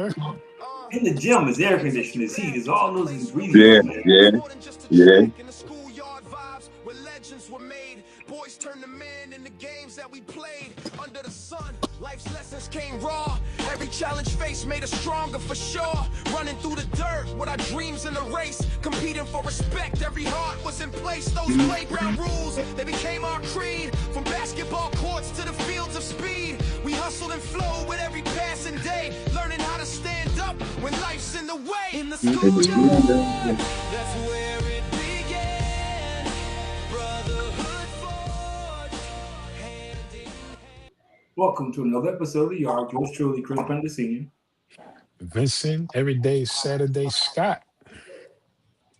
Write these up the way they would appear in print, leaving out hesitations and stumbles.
In the gym is air conditioning, is heat, is all those Yeah, ingredients, man. yeah, yeah. In the schoolyard vibes where legends were made. Boys turned to men in the games that we played. Under the sun, life's lessons came raw. Every challenge faced made us stronger for sure. Running through the dirt with our dreams in the race. Competing for respect, every heart was in place. Those playground rules, they became our creed. From basketball courts to the fields of speed. We hustled and flowed with every passing day. Learning how to stand up when life's in the way. In the schoolyard, that's where it began. Brotherhood forged, hand in hand. Welcome to another episode of The Yard. Yours truly, Chris Pender Sr. Vincent, everyday Saturday Scott.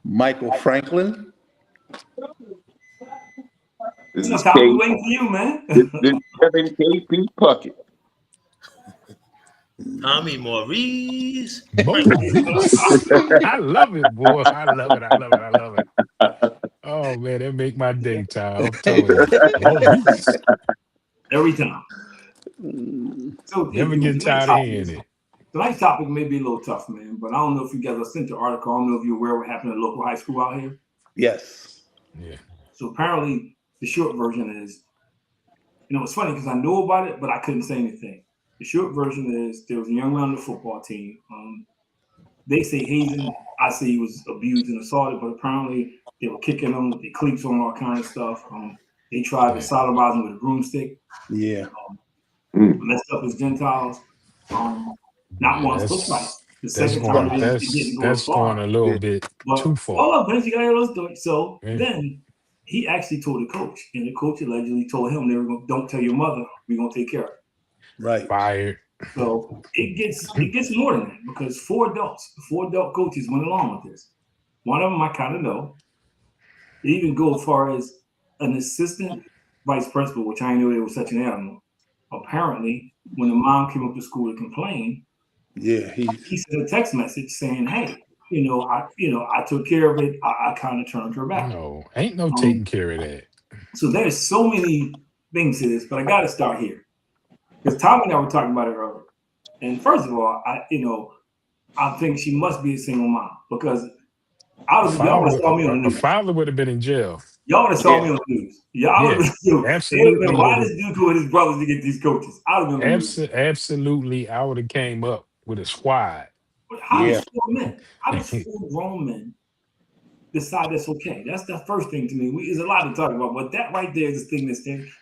Michael Franklin. This No, is Tom, we K. waiting for you, man. This Kevin KP Puckett. Tommy Maurice. Maurice. I love it, boy. I love it. I love it. I love it. Oh man, that make my day, Tom. I'm telling you. Maurice. Every time. So, Never get tired of hearing it. Tonight's topic may be a little tough, man, but I don't know if you guys have sent the article. I don't know if you're aware of what happened at a local high school out here. Yes. Yeah. So apparently, the short version is, it's funny because I know about it, but I couldn't say anything. The short version is there was a young man on the football team. They say hazing. I say he was abused and assaulted, but apparently they were kicking him with their cleats on, all kind of stuff. They tried to sodomize him with a broomstick. Yeah. Messed up as Gentiles. Not once, but twice. The second time, that's going a little bit too far. Hold up, Vince, you gotta hear those stories. So then he actually told the coach, and the coach allegedly told him, "They were going, don't tell your mother. We're gonna take care of it." Right. Fired. So it gets more than that because four adult coaches went along with this. One of them I kind of know. They even go as far as an assistant vice principal, which I knew they were such an animal. Apparently, when the mom came up to school to complain, he sent a text message saying, "Hey, I took care of it. I kind of turned her back." No, ain't no taking care of that. So there's so many things to this, but I got to start here because Tommy and I were talking about it earlier. And first of all, I think she must be a single mom because y'all would have saw me on the news. The father would have been in jail. Y'all would have saw me on the news. Y'all would have absolutely. Why this dude go with his brothers to get these coaches? I would have absolutely. I would have came up with a squad. But how does four grown men decide that's okay? That's the first thing to me. There's a lot to talk about, but that right there is the thing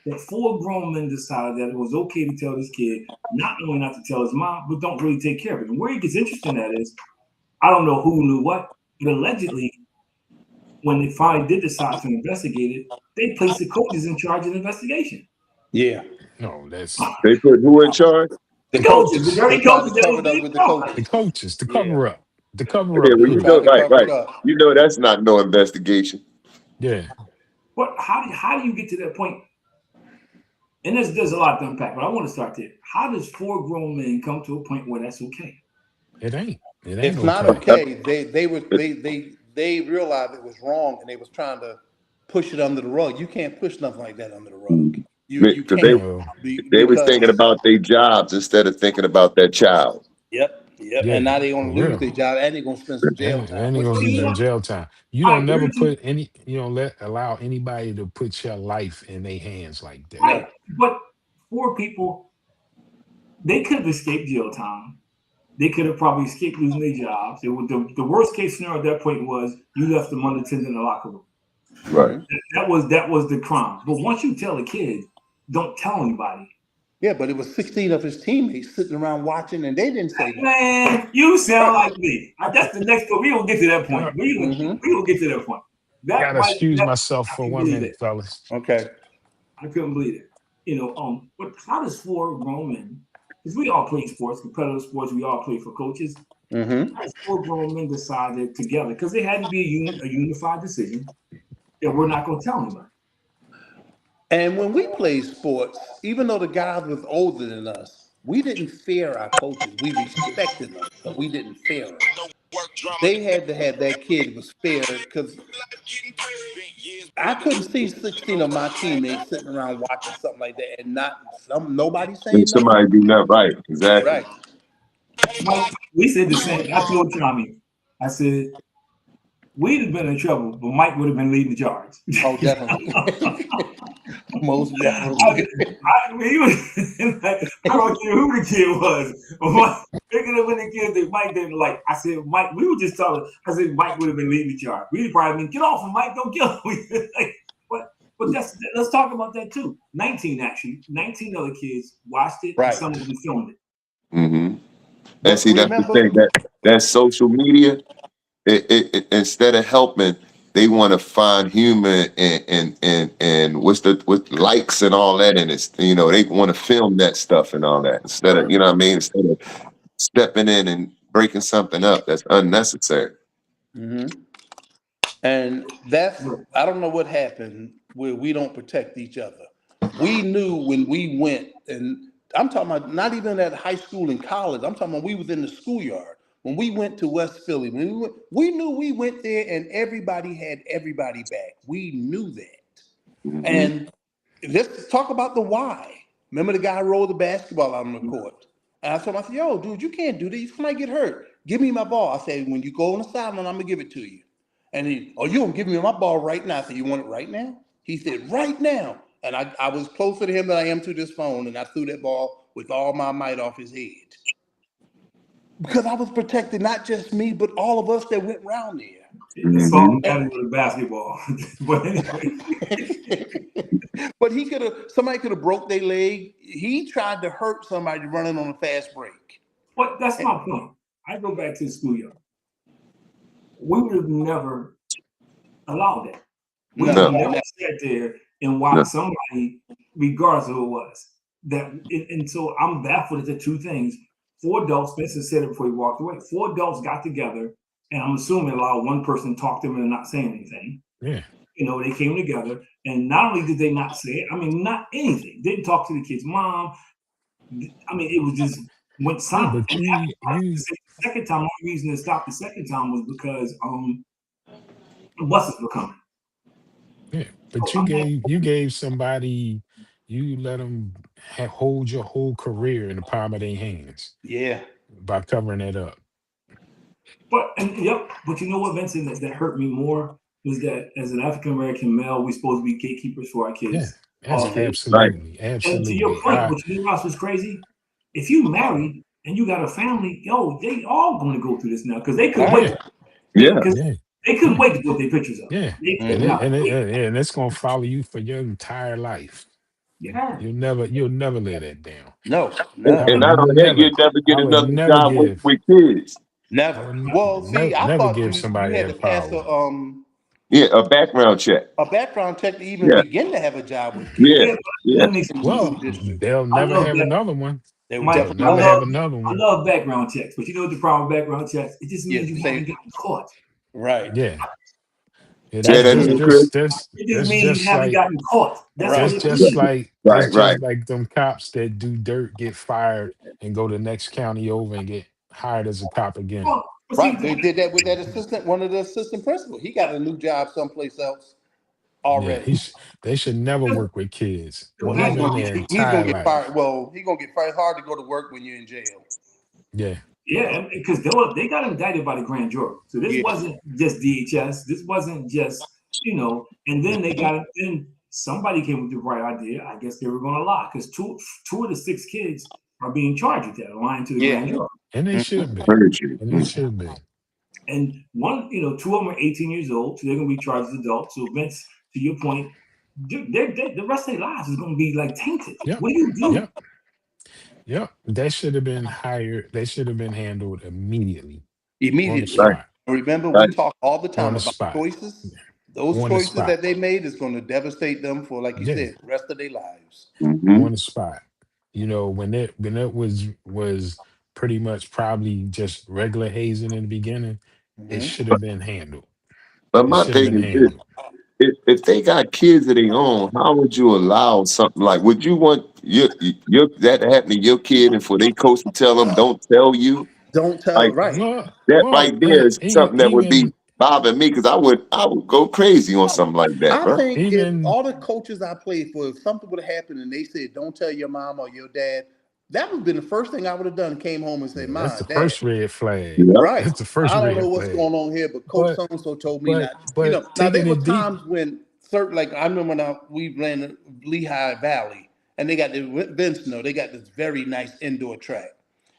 that four grown men decided that it was okay to tell this kid not only not to tell his mom, but don't really take care of it. And where it gets interesting at is, I don't know who knew what, but allegedly, when they finally did decide to investigate it, they placed the coaches in charge of the investigation. Yeah. No, that's They put who in charge? The coaches, the dirty coaches, the coaches to cover up. To cover Yeah, up. well, right. You know that's not no investigation. Yeah. But how do you get to that point? And there's a lot to unpack, but I want to start there. How does four grown men come to a point where that's okay? It ain't. It's not okay. They realized it was wrong and they was trying to push it under the rug. You can't push nothing like that under the rug. You can't. They were thinking about their jobs instead of thinking about that child. Yep. Yeah. And now they're gonna lose their job and they're gonna spend some jail time. And they're gonna do some jail time. You don't never put any, allow anybody to put your life in their hands like that. Right. But four people, they could have escaped jail time. They could have probably escaped losing their jobs. The worst case scenario at that point was you left them unattended in the locker room. Right. That was the crime. But once you tell a kid, don't tell anybody. Yeah, but it was 16 of his teammates sitting around watching, and they didn't say that. Man, you sound like me. That's the next one. We gonna get to that point. We gonna get to that point. I gotta excuse myself for 1 minute, fellas. Okay. I couldn't believe it. But how does four grown men? Because we all play sports, competitive sports. We all play for coaches. How does four grown men decided together? Because it had to be a unified decision that we're not gonna tell anybody. And when we played sports, even though the guys was older than us, we didn't fear our coaches. We respected them, but we didn't fear them. They had to have that kid was feared because I couldn't see 16 of my teammates sitting around watching something like that and nobody saying somebody do that right. Exactly. Right. Mike, we said the same. I told Tommy, I said, we'd have been in trouble, but Mike would have been leading the charge. Oh, definitely. Most I, definitely. he was, like, I don't care who the kid was. Mike, picking up when the kid that Mike didn't like. I said, Mike, we were just talking. I said, Mike would have been leading the charge. We'd probably been, get off him, Mike, don't kill him. Like, but let's talk about that too. 19 actually. 19 other kids watched it, Right. and some of them filmed it. Mm-hmm. But And see, that's the remember, thing, that social media, it instead of helping, they want to find humor and with likes and all that, and it's, you know, they want to film that stuff and all that instead of, you know what I mean, instead of stepping in and breaking something up that's unnecessary. and that's, I don't know what happened where we don't protect each other. We knew when we went, and I'm talking about not even at high school and college. I'm talking about we was in the schoolyard. When we went to West Philly, we knew we went there and everybody had everybody back. We knew that. Mm-hmm. And let's talk about the why. Remember the guy who rolled the basketball out on the court? And I told him, I said, yo, dude, you can't do this. You might get hurt. Give me my ball. I said, when you go on the sideline, I'm going to give it to you. And he, oh, you going to give me my ball right now? I said, you want it right now? He said, right now. And I was closer to him than I am to this phone, and I threw that ball with all my might off his head. Because I was protecting not just me, but all of us that went around there. It's all matter with the basketball. But anyway. But somebody could have broke their leg. He tried to hurt somebody running on a fast break. But that's my point. I go back to the schoolyard. We would have never allowed that. We would have never sat there and watched somebody, regardless of who it was. And so I'm baffled at the two things. 4 adults, Spencer said it before he walked away. 4 adults got together, and I'm assuming allowed one person to talk to them and not saying anything. Yeah. You know, they came together, and not only did they not say it, I mean, not anything. Didn't talk to the kid's mom. I mean, it was just went silent. Yeah, the second time, the only reason it stopped the second time was because the buses were coming. Yeah, but you gave somebody, you let them hold your whole career in the palm of their hands. Yeah. By covering that up. But you know what, Vincent, that hurt me more was that as an African American male, we're supposed to be gatekeepers for our kids. Yeah, absolutely. And to your point, what you know was crazy. If you married and you got a family, they all going to go through this now because they couldn't wait. They couldn't wait to put their pictures up. Yeah, and it's going to follow you for your entire life. Yeah, you'll never lay that down. No, and not only that, you'll never get another job with kids. Never. Well, see, I thought give somebody you had to pass a background check. A background check to even begin to have a job with kids. Yeah. Well, they'll never have another one. They'll never have another one. I love background checks, but you know what the problem with background checks? It just means you haven't gotten caught. Right. Yeah. It just means you haven't gotten caught. That's just like them cops that do dirt get fired and go to the next county over and get hired as a cop again. Right. They did that with that assistant, one of the assistant principals. He got a new job someplace else already. Yeah, they should never work with kids. He's gonna get fired. Well, he's gonna get fired. It's hard to go to work when you're in jail. Yeah. Yeah, because they got indicted by the grand jury. So this wasn't just DHS. This wasn't just, and then then somebody came with the right idea. I guess they were going to lie because two of the 6 kids are being charged with that, lying to the grand jury. And they should be. And one, 2 of them are 18 years old, so they're going to be charged as adults. So Vince, to your point, the rest of their lives is going to be like tainted. Yep. What do you do? Yep. That should have been hired. They should have been handled immediately. Remember, we talk all the time about choices. Those choices that they made is going to devastate them for, like you said, the rest of their lives. On the spot. When it was pretty much probably just regular hazing in the beginning, it should have been handled. But my thing is, if they got kids of their own, how would you allow something like? Would you want that to happen to your kid, and for their coach to tell them, "Don't tell you"? Don't tell. Right. Right there is something that would be bothering me because I would go crazy on something like that. I think if all the coaches I played for, if something would have happened and they said, "Don't tell your mom or your dad," That would have been the first thing I would have done. Came home and said, Yeah, that's "Mom, the Dad, first red flag. Yep. right? That's the first I don't know red what's flag. going on here, but Coach But so and so told me but not." but Now there taking were it deep. times when certain, like I remember when we ran the Lehigh Valley, and they got the Vince, they got this very nice indoor track,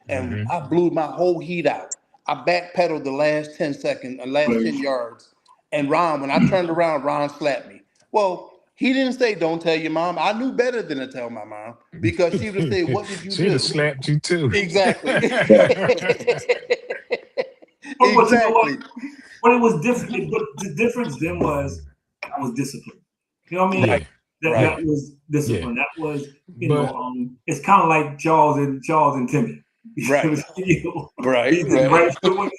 and Mhm. I blew my whole heat out. I backpedaled the last 10 seconds, last 10 yards, and when I turned around, Ron slapped me. Well, he didn't say, "Don't tell your mom." I knew better than to tell my mom because she would have said, "What did you She'd have do?" slapped you too. Exactly. But you know what? Exactly. But it was different. But the difference then was that was discipline. You know what I mean? Right. Yeah, That yeah, Right. was yeah. discipline. That was, But it's kind of like Charles and Timmy. Right. Right. He did Right. right foot.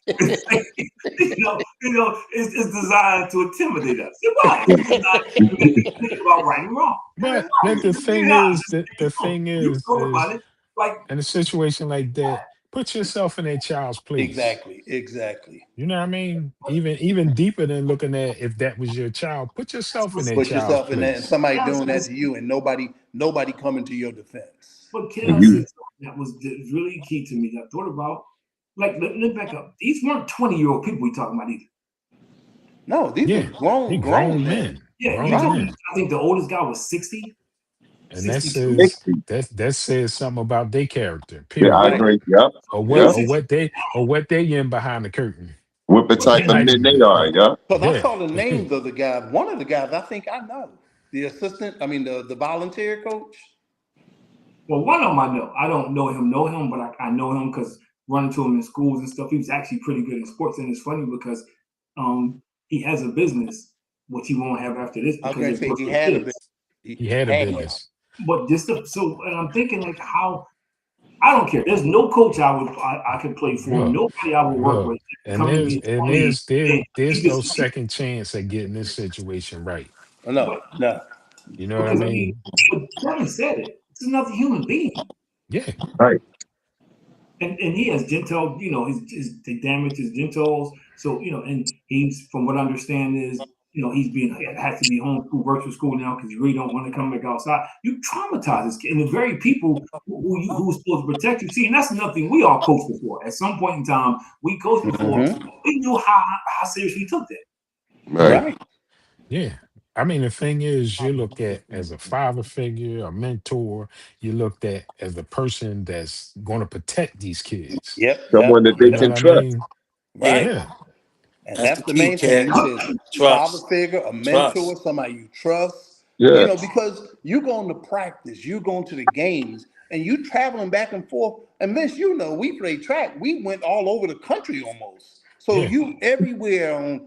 It's designed to intimidate us. It was. It's designed to make you think about right and wrong. And it's but right. the thing is that the thing You thought is about it. Like, in a situation like that, put yourself in that child's place. Exactly. Exactly. You know what I mean? Even deeper than looking at if that was your child, put yourself in that Put child's yourself in that, and place. somebody yes, doing that to you, and nobody coming to your defense. but can I say Hmm. something that was really key to me that I thought about? Like, let back up. These weren't 20-year-old people we talking about either. No, these were Yeah, he grown grown men. men, Yeah, you grown Right. talking. men, I think the oldest guy was 60, and that 62. says that says something about their character. Yeah, I Period. Right. agree. Yep. Or It what Yep. was or 60. what they or what they in behind the curtain. What the But type can of I? men they are. Yep. Because I Yeah. saw the names of the guys. One of the guys I think I know. The assistant, I mean the volunteer coach. Well, one of them I know. I don't know him, but I know him because running to him in schools and stuff. He was actually pretty good in sports, and it's funny because he has a business, which he won't have after this I was because going it to say works he with had a bit. kids. He had a Had. business. But and I'm thinking like how I don't care. There's no coach I could play for. Look, Nobody I would work look, with come and get 20. He there's no just second chance at getting this situation right. No, but no. You know what I because I mean, mean? but Kevin said it. It's another human being. Yeah, Right. And he has gentle, they damage his genitals. So, and he's, from what I understand is, has to be homeschooled virtual school now because you really don't want to come back outside. You traumatize this kid. And the very people who's supposed to protect you. See, and that's nothing we all coached before. At some point in time, we coached before. Mm-hmm. We knew how seriously he took that. Right. Right. yeah. I mean, the thing is, you look at as a father figure, a mentor, you looked at as the person that's going to protect these kids. Yep. Yep. Someone that You they know can what I trust. mean? Yeah, Right. Yeah, And that's the that's the key, main thing. Cat. You said father Trust. figure, a mentor, Trust. somebody you trust. Yeah. Because you going to practice, you going to the games, and you traveling back and forth. And Vince, we played track. We went all over the country almost. So yeah, you everywhere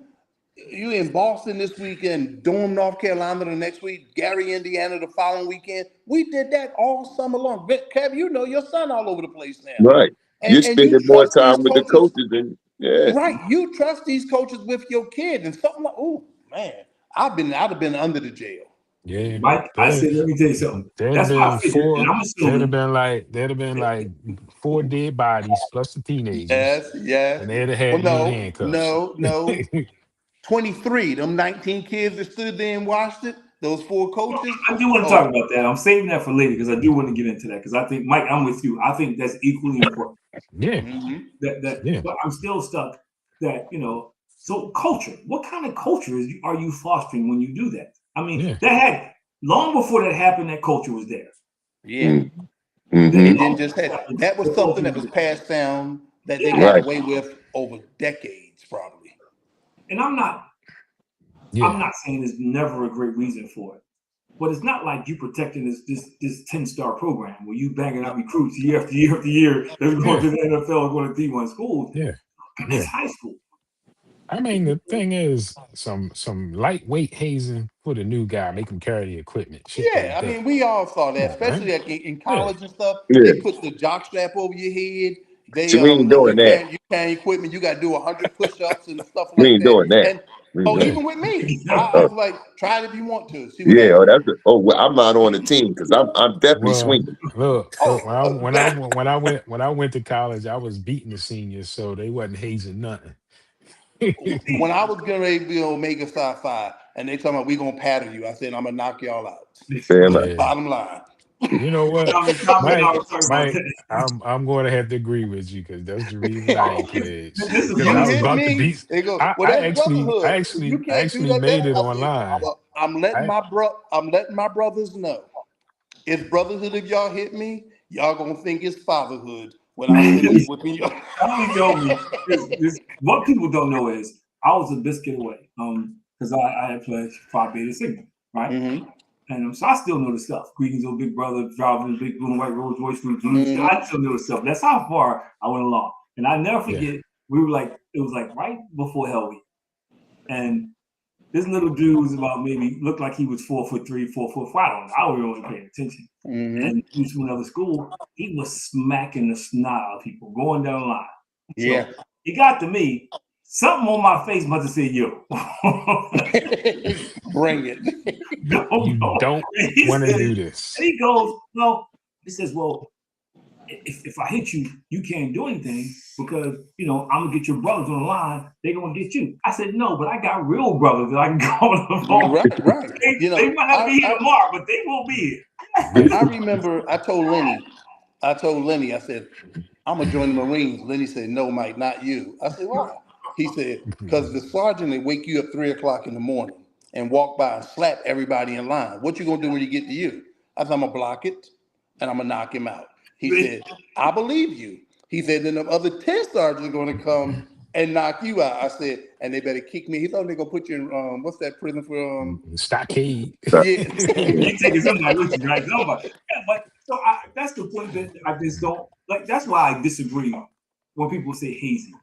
you in Boston this weekend, Durham, North Carolina the next week, Gary, Indiana the following weekend. We did that all summer long. Kev, your son all over the place now. Right. You're And you spending more trust these time with the coaches. coaches than yeah. Right. You trust these coaches with your kid and something like, oh man, I'd have been under the jail. yeah. Mike, I There, said, let me tell you something. there'd That's why I been figured, and four. I'm assuming There'd have been like four dead bodies plus the teenagers, Yes, yes. and they'd have Well, had me in no, handcuffs. no, no. 23, them 19 kids that stood there and watched it, those four coaches. I do want to Oh, talk about that. I'm saving that for later because I do want to get into that because I think, Mike, I'm with you. I think that's equally important. Yeah, mhm. yeah, But I'm still stuck that So culture, what kind of culture are you fostering when you do that? I mean, yeah, that had long before that happened. That culture was there. Yeah. Mm-hmm. It didn't just have, that was The something culture that was was there. passed down that they got Yeah, Right. away with over decades, probably. and I'm not yeah, saying there's never a great reason for it. But it's not like you protecting this 10-star program where you banging out recruits year after year after year that's going yeah, to the NFL and going to D1 schools. yeah, It's yeah. high school. I mean, the thing is, some lightweight hazing for the new guy, make him carry the equipment, shit Yeah, like I that. mean, we all saw Come that, on, man. especially like in Yeah, college and stuff. Yeah. They put the jock strap over your head. They So we ain't let doing that. you carry equipment. You got to do 100 push-ups and stuff We like ain't that. doing that. And We ain't doing yeah, even with me, I oh, was like, try it if you want to, see what yeah, happens. well, I'm not on the team because I'm definitely well, swinging. look. Oh, When I went to college, I was beating the seniors, so they wasn't hazing nothing. when I was getting ready to be Omega Psi Phi, and they talking about we gonna paddle you, I said I'm gonna knock y'all out. Damn right. Yeah, Bottom line. You know what, Tom and I Mike? was talking about Mike, I'm going to have to agree with you because that's the reason I ain't pledged. this is Because You I was funny. hit about to me, be. they go, I, well, I that's actually, I brotherhood. If you actually, I can't do actually that made back, it I said, online. well, I'm letting I my brothers know. It's brotherhood if y'all hit me. Y'all gonna think it's fatherhood when I finish whipping you. Somebody told me this. What people don't know is I was a biscuit away. Because I had pledged Phi Beta Sigma, right? Mm-hmm. And so I still know the stuff. Greetings, old big brother, driving the big blue and white Rolls Royce from Mm-hmm. I still know the stuff. That's how far I went along. And I never yeah. forget, we were like, it was like right before Hell Week. And this little dude was about maybe looked like he was 4'3", 4'4". I don't know. I wasn't really paying attention. Mm-hmm. And he was from another school. He was smacking the snot out of people, going down the line. Yeah. So he got to me. Something on my face must have said, yo. Bring it. You Don't. don't He want to said, do and this. he goes, well, he says, well, if I hit you, you can't do anything because, I'm going to get your brothers on the line. They're going to get you. I said, no, but I got real brothers that I can go on the phone. Right. They might not be here tomorrow, but they will be here. I remember I told Lenny, I said, I'm gonna join the Marines. Lenny said, no, Mike, not you. I said, why? He said, because the sergeant will wake you up 3:00 in the morning and walk by and slap everybody in line. What you gonna do when you get to you? I said, I'm gonna block it and I'm gonna knock him out. He said, I believe you. He said, then the other 10 sergeants are gonna come and knock you out. I said, and they better kick me. He thought they gonna put you in what's that prison for Stockade. yeah. You taking somebody with you, right? Somebody. Yeah, but so that's the point that I just don't like. That's why I disagree when people say hazing.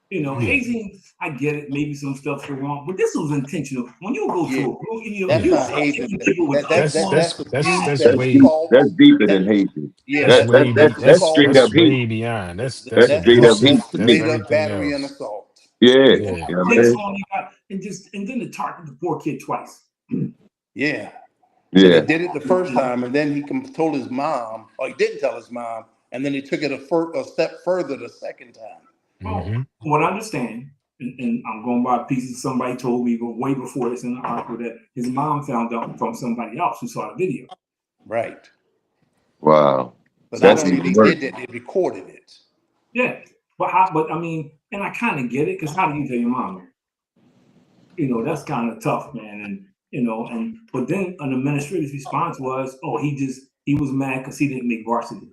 Yeah. Hazing, I get it. Maybe some stuff's going wrong, but this was intentional. When you go Yeah. to a group, That's you not start hazing. hitting people with That's ice on. abuse. That's That's way assault. That's deeper That than hatred. yeah. that's way be That's That's assault. straight that's up hate. way beyond. That's That's That's straight up hate abusive. to me. That's straight up everything battery and else. assault. Yeah, And Yeah. you know what I'm ice saying? on you got, and then to target the poor kid twice. Yeah. Because he Yeah, did it the first time, and then he told his mom, or he didn't tell his mom, and then he took it a step further the second time. Well, Mm-hmm. what I understand, and I'm going by pieces somebody told me, but way before this in the article, that his mom found out from somebody else who saw the video. Right. wow. But not So That's only even they worse. did that, they recorded it. yeah, but I mean, and I kind of get it because how do you tell your mom? That's kind of tough, man. And but then an administrative response was, oh, he was mad because he didn't make varsity.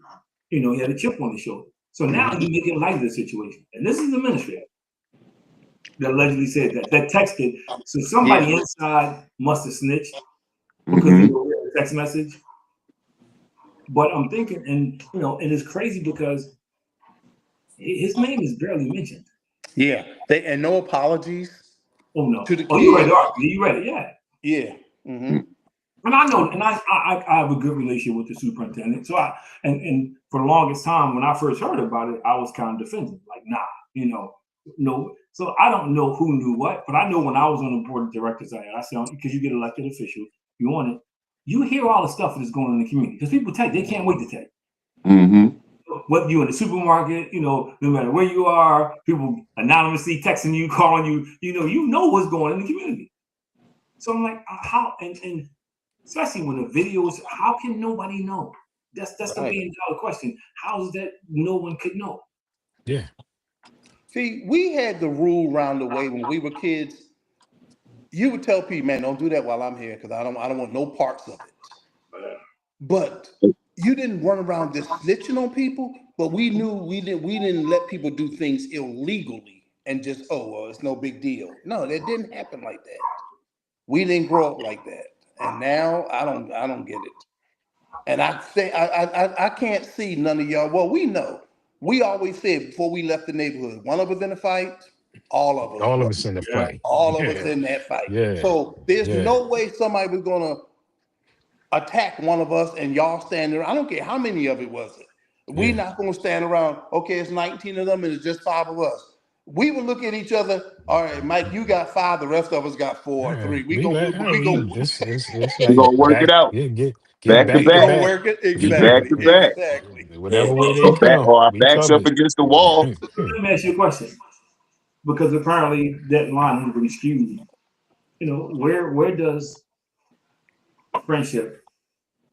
He had a chip on his shoulder. So now Mhm. he's making light of the situation. And this is the administrator that allegedly said that texted. So somebody Yeah. inside must have snitched because he Hmm. wrote a text message. But I'm thinking, and it's crazy because his name is barely mentioned. Yeah. And no apologies Oh no! to the Oh, you read kid. the article? You read it? Yeah. Yeah. Mm-hmm. And I know, and I have a good relationship with the superintendent. So and for the longest time when I first heard about it, I was kind of defensive, like, no. So I don't know who knew what, but I know when I was on the board of directors, I said, because you get elected official, you want it, you hear all the stuff that's going on in the community because people tell you, they can't wait to tell you. Hmm. Whether you're in the supermarket, no matter where you are, people anonymously texting you, calling you, you know what's going on in the community. So I'm like, how and especially when the videos, how can nobody know? That's the Right. $1 billion question. How is that no one could know? Yeah. See, we had the rule round the way when we were kids. You would tell people, man, don't do that while I'm here because I don't want no parts of it. But you didn't run around just snitching on people, but we knew we didn't let people do things illegally and just, oh well, it's no big deal. No, that didn't happen like that. We didn't grow up like that. And now I don't get it. And I say I can't see none of y'all. Well, we know. We always said before we left the neighborhood, one of us in a fight, all of us All of were. us in the Yeah. fight. All of us Yeah. in that fight. Yeah. So there's Yeah. no way somebody was gonna attack one of us and y'all stand there. I don't care how many of it was it. We Yeah. not gonna stand around, okay, it's 19 of them and it's just 5 of us. We would look at each other, all right, Mike, you got 5, the rest of us got 4 or Yeah. 3. We We gonna let we go it's We're like gonna work it back, out yeah, get back to back we to back, gonna back. work it Yeah. back exactly. to Yeah. back, Exactly. Whatever way they or back, come, or our we backs up covered. against the wall. Let me ask you a question, because apparently that line is really skewed. Where does friendship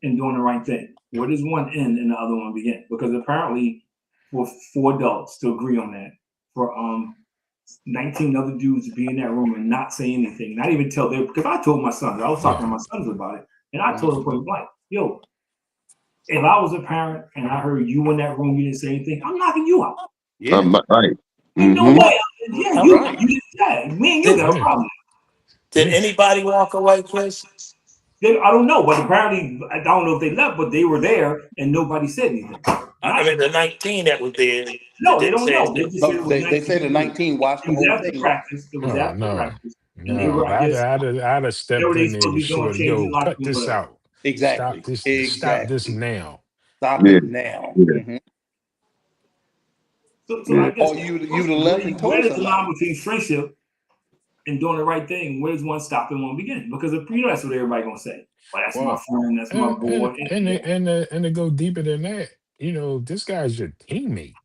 and doing the right thing? Where does one end and the other one begin? Because apparently, for 4 adults to agree on that, for 19 other dudes to be in that room and not say anything, not even tell them, because I told my sons, I was talking to my sons about it, and I told them point blank, yo, if I was a parent and I heard you in that room, you didn't say anything, I'm knocking you out. Yeah. Right. Ain't no way. Yeah, I'm you, right. me and you got a problem. Did anybody walk away, Chris? I don't know, but apparently, I don't know if they left, but they were there and nobody said anything. I mean, the 19 that was there. No, they don't know. They just said it was 19. They said the 19 watched the It was whole after thing. practice. It was Oh after no, practice. And they no! were, I I'd guess, I'd I'd have they stepped were in there supposed to and be doing short. changes Yo, locker cut room, this whatever. out. Exactly. Stop this now. Stop it now. Yeah. So I guess Or you'd have left and where told does the line somebody. between friendship and doing the right thing, where does one stop and one begin? Because that's what everybody's gonna say. Well, that's my friend, that's my boy. And to go deeper than that, this guy's your teammate.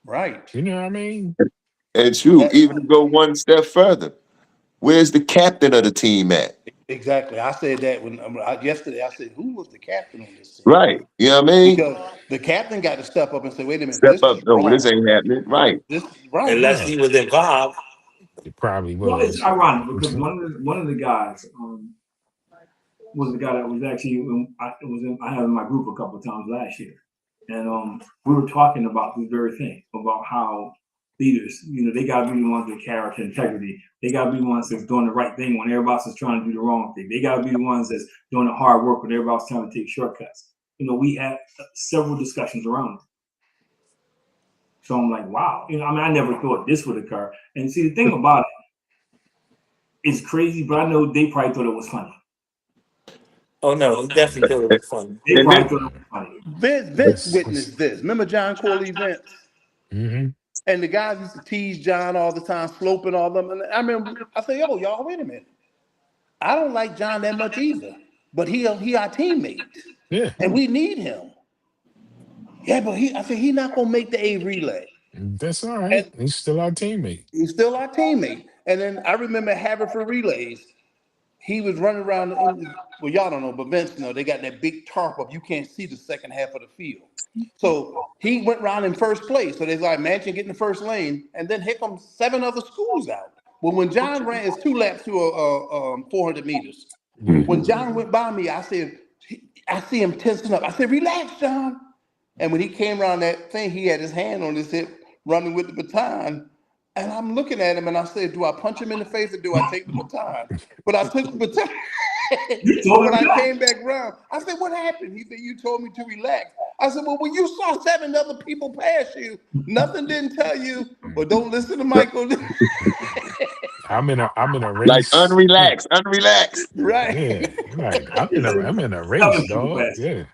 Right. You know what I mean? And shoot, That, even to go one step further, where's the captain of the team at? exactly. I said that when yesterday. I said, who was the captain on this team? Right. You know what I mean? Because the captain got to step up and say, wait a minute, Step this up. is No, this wrong. ain't happening. Right. This is right. Unless Yeah, he was involved. it probably Well, it's was. ironic because one of the guys was the guy that was actually I had in my group a couple of times last year, and we were talking about this very thing about how leaders, they got to be the ones with character, integrity. They got to be the ones that's doing the right thing when everybody else is trying to do the wrong thing. They got to be the ones that's doing the hard work when everybody else trying to take shortcuts. We had several discussions around it. So I'm like, wow. I never thought this would occur. And see, the thing about it is crazy, but I know they probably thought it was funny. Oh no, he definitely thought it was fun. They And probably then, thought it was funny. Vince witnessed this. Remember John Corley Vince? Mm-hmm. And the guys used to tease John all the time, sloping all them. And I remember, I said, yo, y'all, wait a minute. I don't like John that much either, but he our teammate, Yeah, and we need him. Yeah, but I said, he not going to make the A relay. that's all right. And He's still our teammate. he's still our teammate. And then I remember Haverford Relays. He was running around, well, y'all don't know, but Vince, they got that big tarp up. You can't see the second half of the field. So he went around in first place. So there's like Mansion getting the first lane, and then here comes 7 other schools out. Well, when John ran, it's 2 laps to 400 meters. Yeah. When John went by me, I said, I see him tensing up. I said, relax, John. And when he came around that thing, he had his hand on his hip, running with the baton. And I'm looking at him and I said, do I punch him in the face or do I take the baton? But I took the baton. But when I came back around, I said, what happened? He said, you told me to relax. I said, well, when you saw 7 other people pass you, nothing didn't tell you, but don't listen to Michael. I'm in a like, race. unrelaxed. Right. Yeah, like I'm in a race, dog. Yeah.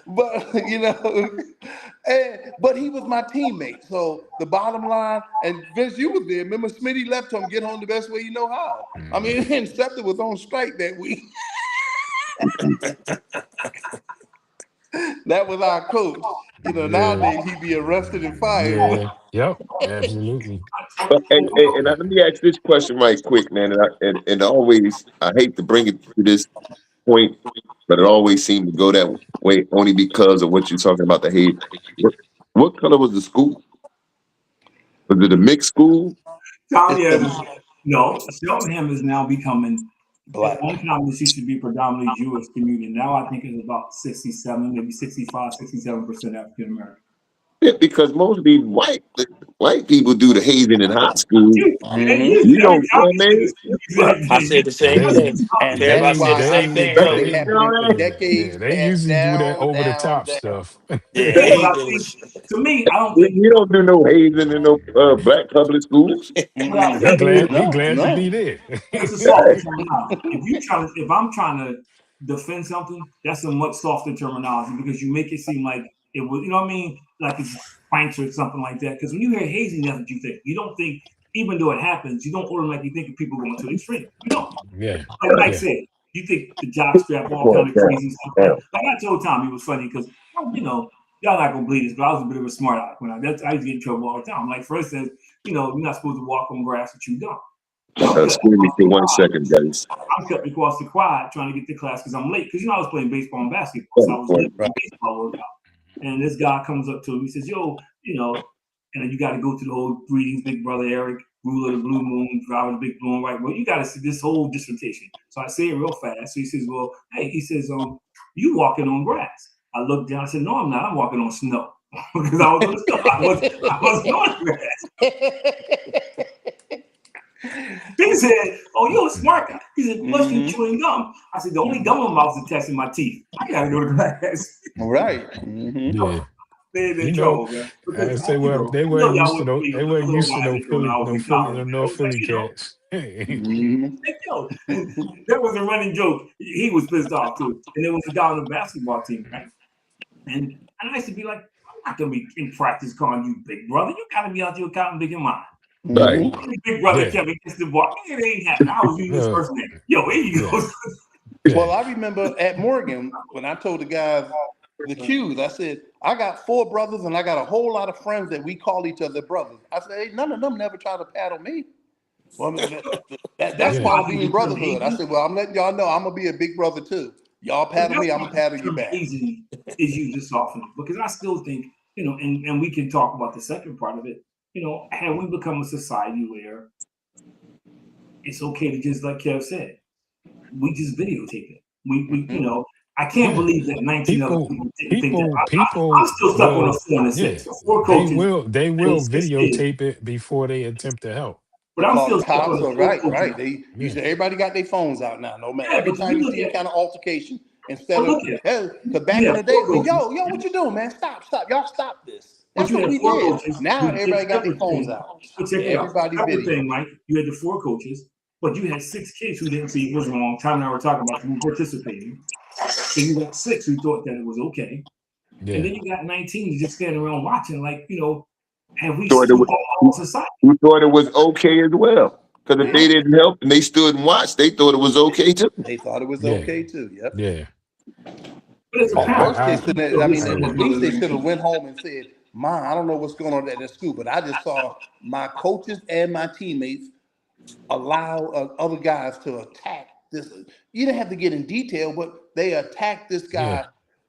But but he was my teammate. So the bottom line, and Vince, you was there. Remember, Smitty left him get home the best way you know how. I mean, Scepter was on strike that week. That was our coach. Yeah. Nowadays he'd be arrested and fired. Yeah. Yep. Absolutely. And let me ask this question right quick, man. And always, I hate to bring it to this point, but it always seemed to go that way only because of what you're talking about, the hate. What color was the school? Was it a mixed school? No, Cheltenham is now becoming Black. At one time, this used to be predominantly Jewish community. Now I think it's about 67, maybe 65, 67% African American. Yeah, because mostly white people do the hazing in high school. You don't, man. I said the same thing. And Everybody that's said why the I same said thing, that Tony. been happening for decades. They Passed usually do that down, over the top down. stuff. Yeah, But I hazing think, was. to me, I don't think. You don't do no hazing in no black public schools. But I He think glad to No. be there. it's a softer terminology. If I'm trying to defend something, that's a much softer terminology because you make it seem like it was, you know what I mean? Like it's pranks or something like that. Because when you hear hazing, that's what you think. You don't think, even though it happens, you don't automatically think of people going to the extreme. You don't. Yeah. Like Mike said, you think the jock strap, all kind of crazy stuff. Like I told Tom, it was funny because, y'all not gonna believe this, but I was a bit of a smart aleck when I used to get in trouble all the time. Like, for instance, you're not supposed to walk on grass and chew gum. Excuse me for 1 second, guys. I'm cutting across the quad trying to get to class because I'm late. Because I was playing baseball and basketball, so I was Right. late for the baseball workout. And this guy comes up to me, he says, "Yo, and you got to go through the whole greetings, big brother Eric, ruler of the blue moon, driver of the big blue and white. Well, you got to see this whole dissertation." So I say it real fast. So he says, "Well, hey," he says, "You walking on grass?" I looked down. I said, "No, I'm not. I'm walking on snow." Because I was on the snow. I wasn't on grass. He said, "Oh, you're a smart guy." He said, "Plus you chewing gum." I said, "The only gum in my mouth is testing my teeth. I gotta go to class." Right. Yeah. They're in You know, trouble, man. I Because say, well, they I know weren't y'all used to went no, through they a weren't little used to while no ago when Philly, I was no in Philly, college. no I North was like, Philly cats. and that was a running joke. He was pissed off too. And there was a guy on the basketball team, right? And I used to be like, "I'm not gonna be in practice calling you big brother. You gotta be out there counting big in mine." Right. Big brother Yeah. Kevin gets the ball. It ain't happening. I was using his first name. Yo, here you Yeah. go. Well, Yeah. I remember at Morgan when I told the guys the cues, I said, I got 4 brothers and I got a whole lot of friends that we call each other brothers. I said, hey, none of them never try to paddle me. Well, I mean, that's That's Yeah. why part of the being term brotherhood. I hazing, said, well, I'm letting y'all know I'm gonna be a big brother too. Y'all but paddle that's me, I'm why gonna the paddle you term back. hazing is used to soften it. Because I still think, and we can talk about the second part of it. Have we become a society where it's okay to just, like Kev said, we just videotape it. I can't Yeah. believe that 19 other People, people didn't think that. people, I'm people still stuck on a will, 4 and a yeah, 6. 4 coaches they and will 6 kids. videotape it before they attempt to help. But They I'm call still the stuck cops, on or the 4 right, coaches. right. You Yeah. said everybody got their phones out now. No man. Yeah, Every because time you you look see any at, kind of altercation, instead but of look at, because you back in have the 4 day, we coaches, what you doing, man? Stop, y'all stop this. but That's you what had we 4 did. coaches Now who did everybody got their phones everything. out. But check it out. Everybody Everything, video. Mike. You had the 4 coaches, but you had 6 kids who didn't see it was wrong. Tom and I were talking about who participating. So you got 6 who thought that it was okay. And Yeah. then you got 19 just standing around watching, like, have we Thought it stood was, all society? who thought it was okay as well. Because if Yeah. they didn't help and they stood and watched, they thought it was okay too. They thought it was Yeah. okay too. Yep. Yeah. But as a At parent, first, they I, should have. still I get mean, some of my at least brothers they and should have sisters. went home and said, "Mom, I don't know what's going on at the school, but I just saw my coaches and my teammates allow other guys to attack this." You didn't have to get in detail, but they attacked this yeah. guy.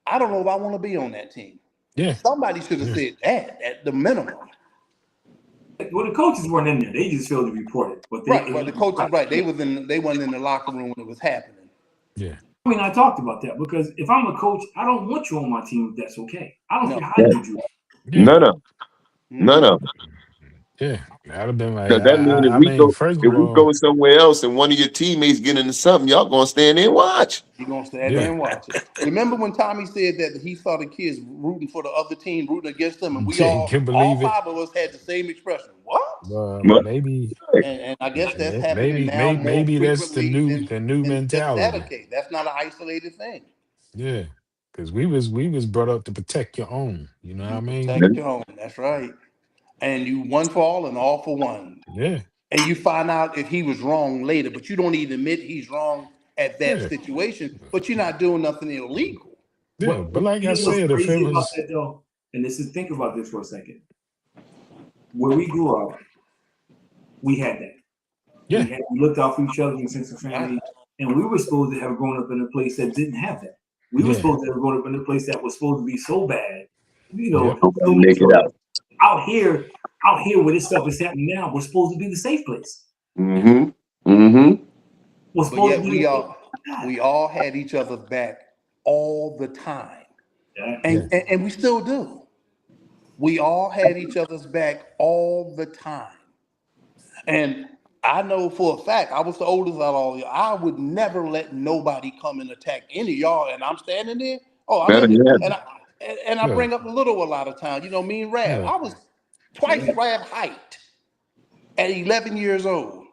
I don't know if I want to be on that team. Yeah. Somebody should have Yeah. said that at the minimum. Well, the coaches weren't in there. They just failed to report it. But Right, but the coaches, right? I They wasn't in the locker room when it was happening. Yeah. mean, I talked about that because if I'm a coach, I don't want you on my team if that's okay. I don't No. care how Yeah. you do it. Yeah. None of none of Yeah. I'd have been like, because that means I mean, first if of we all, go somewhere else and one of your teammates get into something, y'all gonna stand there and watch. You're gonna stand there yeah. and watch it. Remember when Tommy said that he saw the kids rooting for the other team, rooting against them, and we You can all believe it. 5 of us had the same expression. What? But Maybe, And I guess that's happening maybe, now more maybe that's frequently the new than just that mentality. okay. That's not an isolated thing. Yeah. Because we was brought up to protect your own. You know what I You mean? protect your own. That's right. And you one for all and all for one. Yeah. And you find out if he was wrong later, but you don't even admit he's wrong at that Yeah. situation. But you're not doing nothing illegal. Yeah. But like I What's said, if it crazy about was, that though? And think about this for a second. Where we grew up, we had that. yeah. We looked out for each other in a sense of family, and we were supposed to have grown up in a place that didn't have that. We were Yeah. supposed to have grown up in a place that was supposed to be so bad, Yep. so make much it out. out here where this stuff is happening now, we're supposed to be the safe place. Mm-hmm. Mm-hmm. We're But supposed yet to be we all had each other's back all the time. yeah. Yeah. And we still do. We all had each other's back all the time. And I know for a fact, I was the oldest out of all y'all. I would never let nobody come and attack any of y'all. And I'm standing there. Oh, I'm Better in it. yet. And I Yeah. bring up the little a lot of times. You know, me and Rab. Yeah. I was twice Rab height at 11 years old.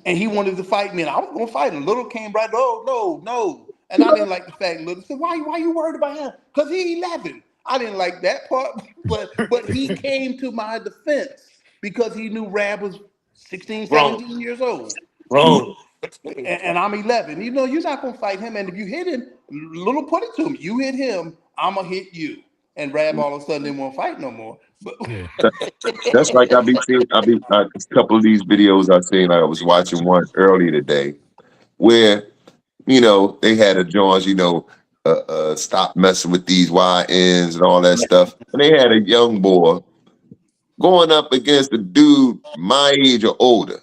And he wanted to fight me, and I was gonna fight him. Little came right, no. And I didn't like the fact Little said, why you worried about him? Because he 11. I didn't like that part, but he came to my defense because he knew Rab was 16, Wrong. 17 years old. Wrong. And I'm 11. You're not gonna fight him. And if you hit him, Little put it to him. You hit him, I'm gonna hit you. and Rab all of a sudden didn't want to fight no more. But Yeah. That's like I be seeing. A couple of these videos I seen. I was watching one earlier today where they had a Jones. Stop messing with these YNs and all that stuff. And they had a young boy going up against a dude my age or older.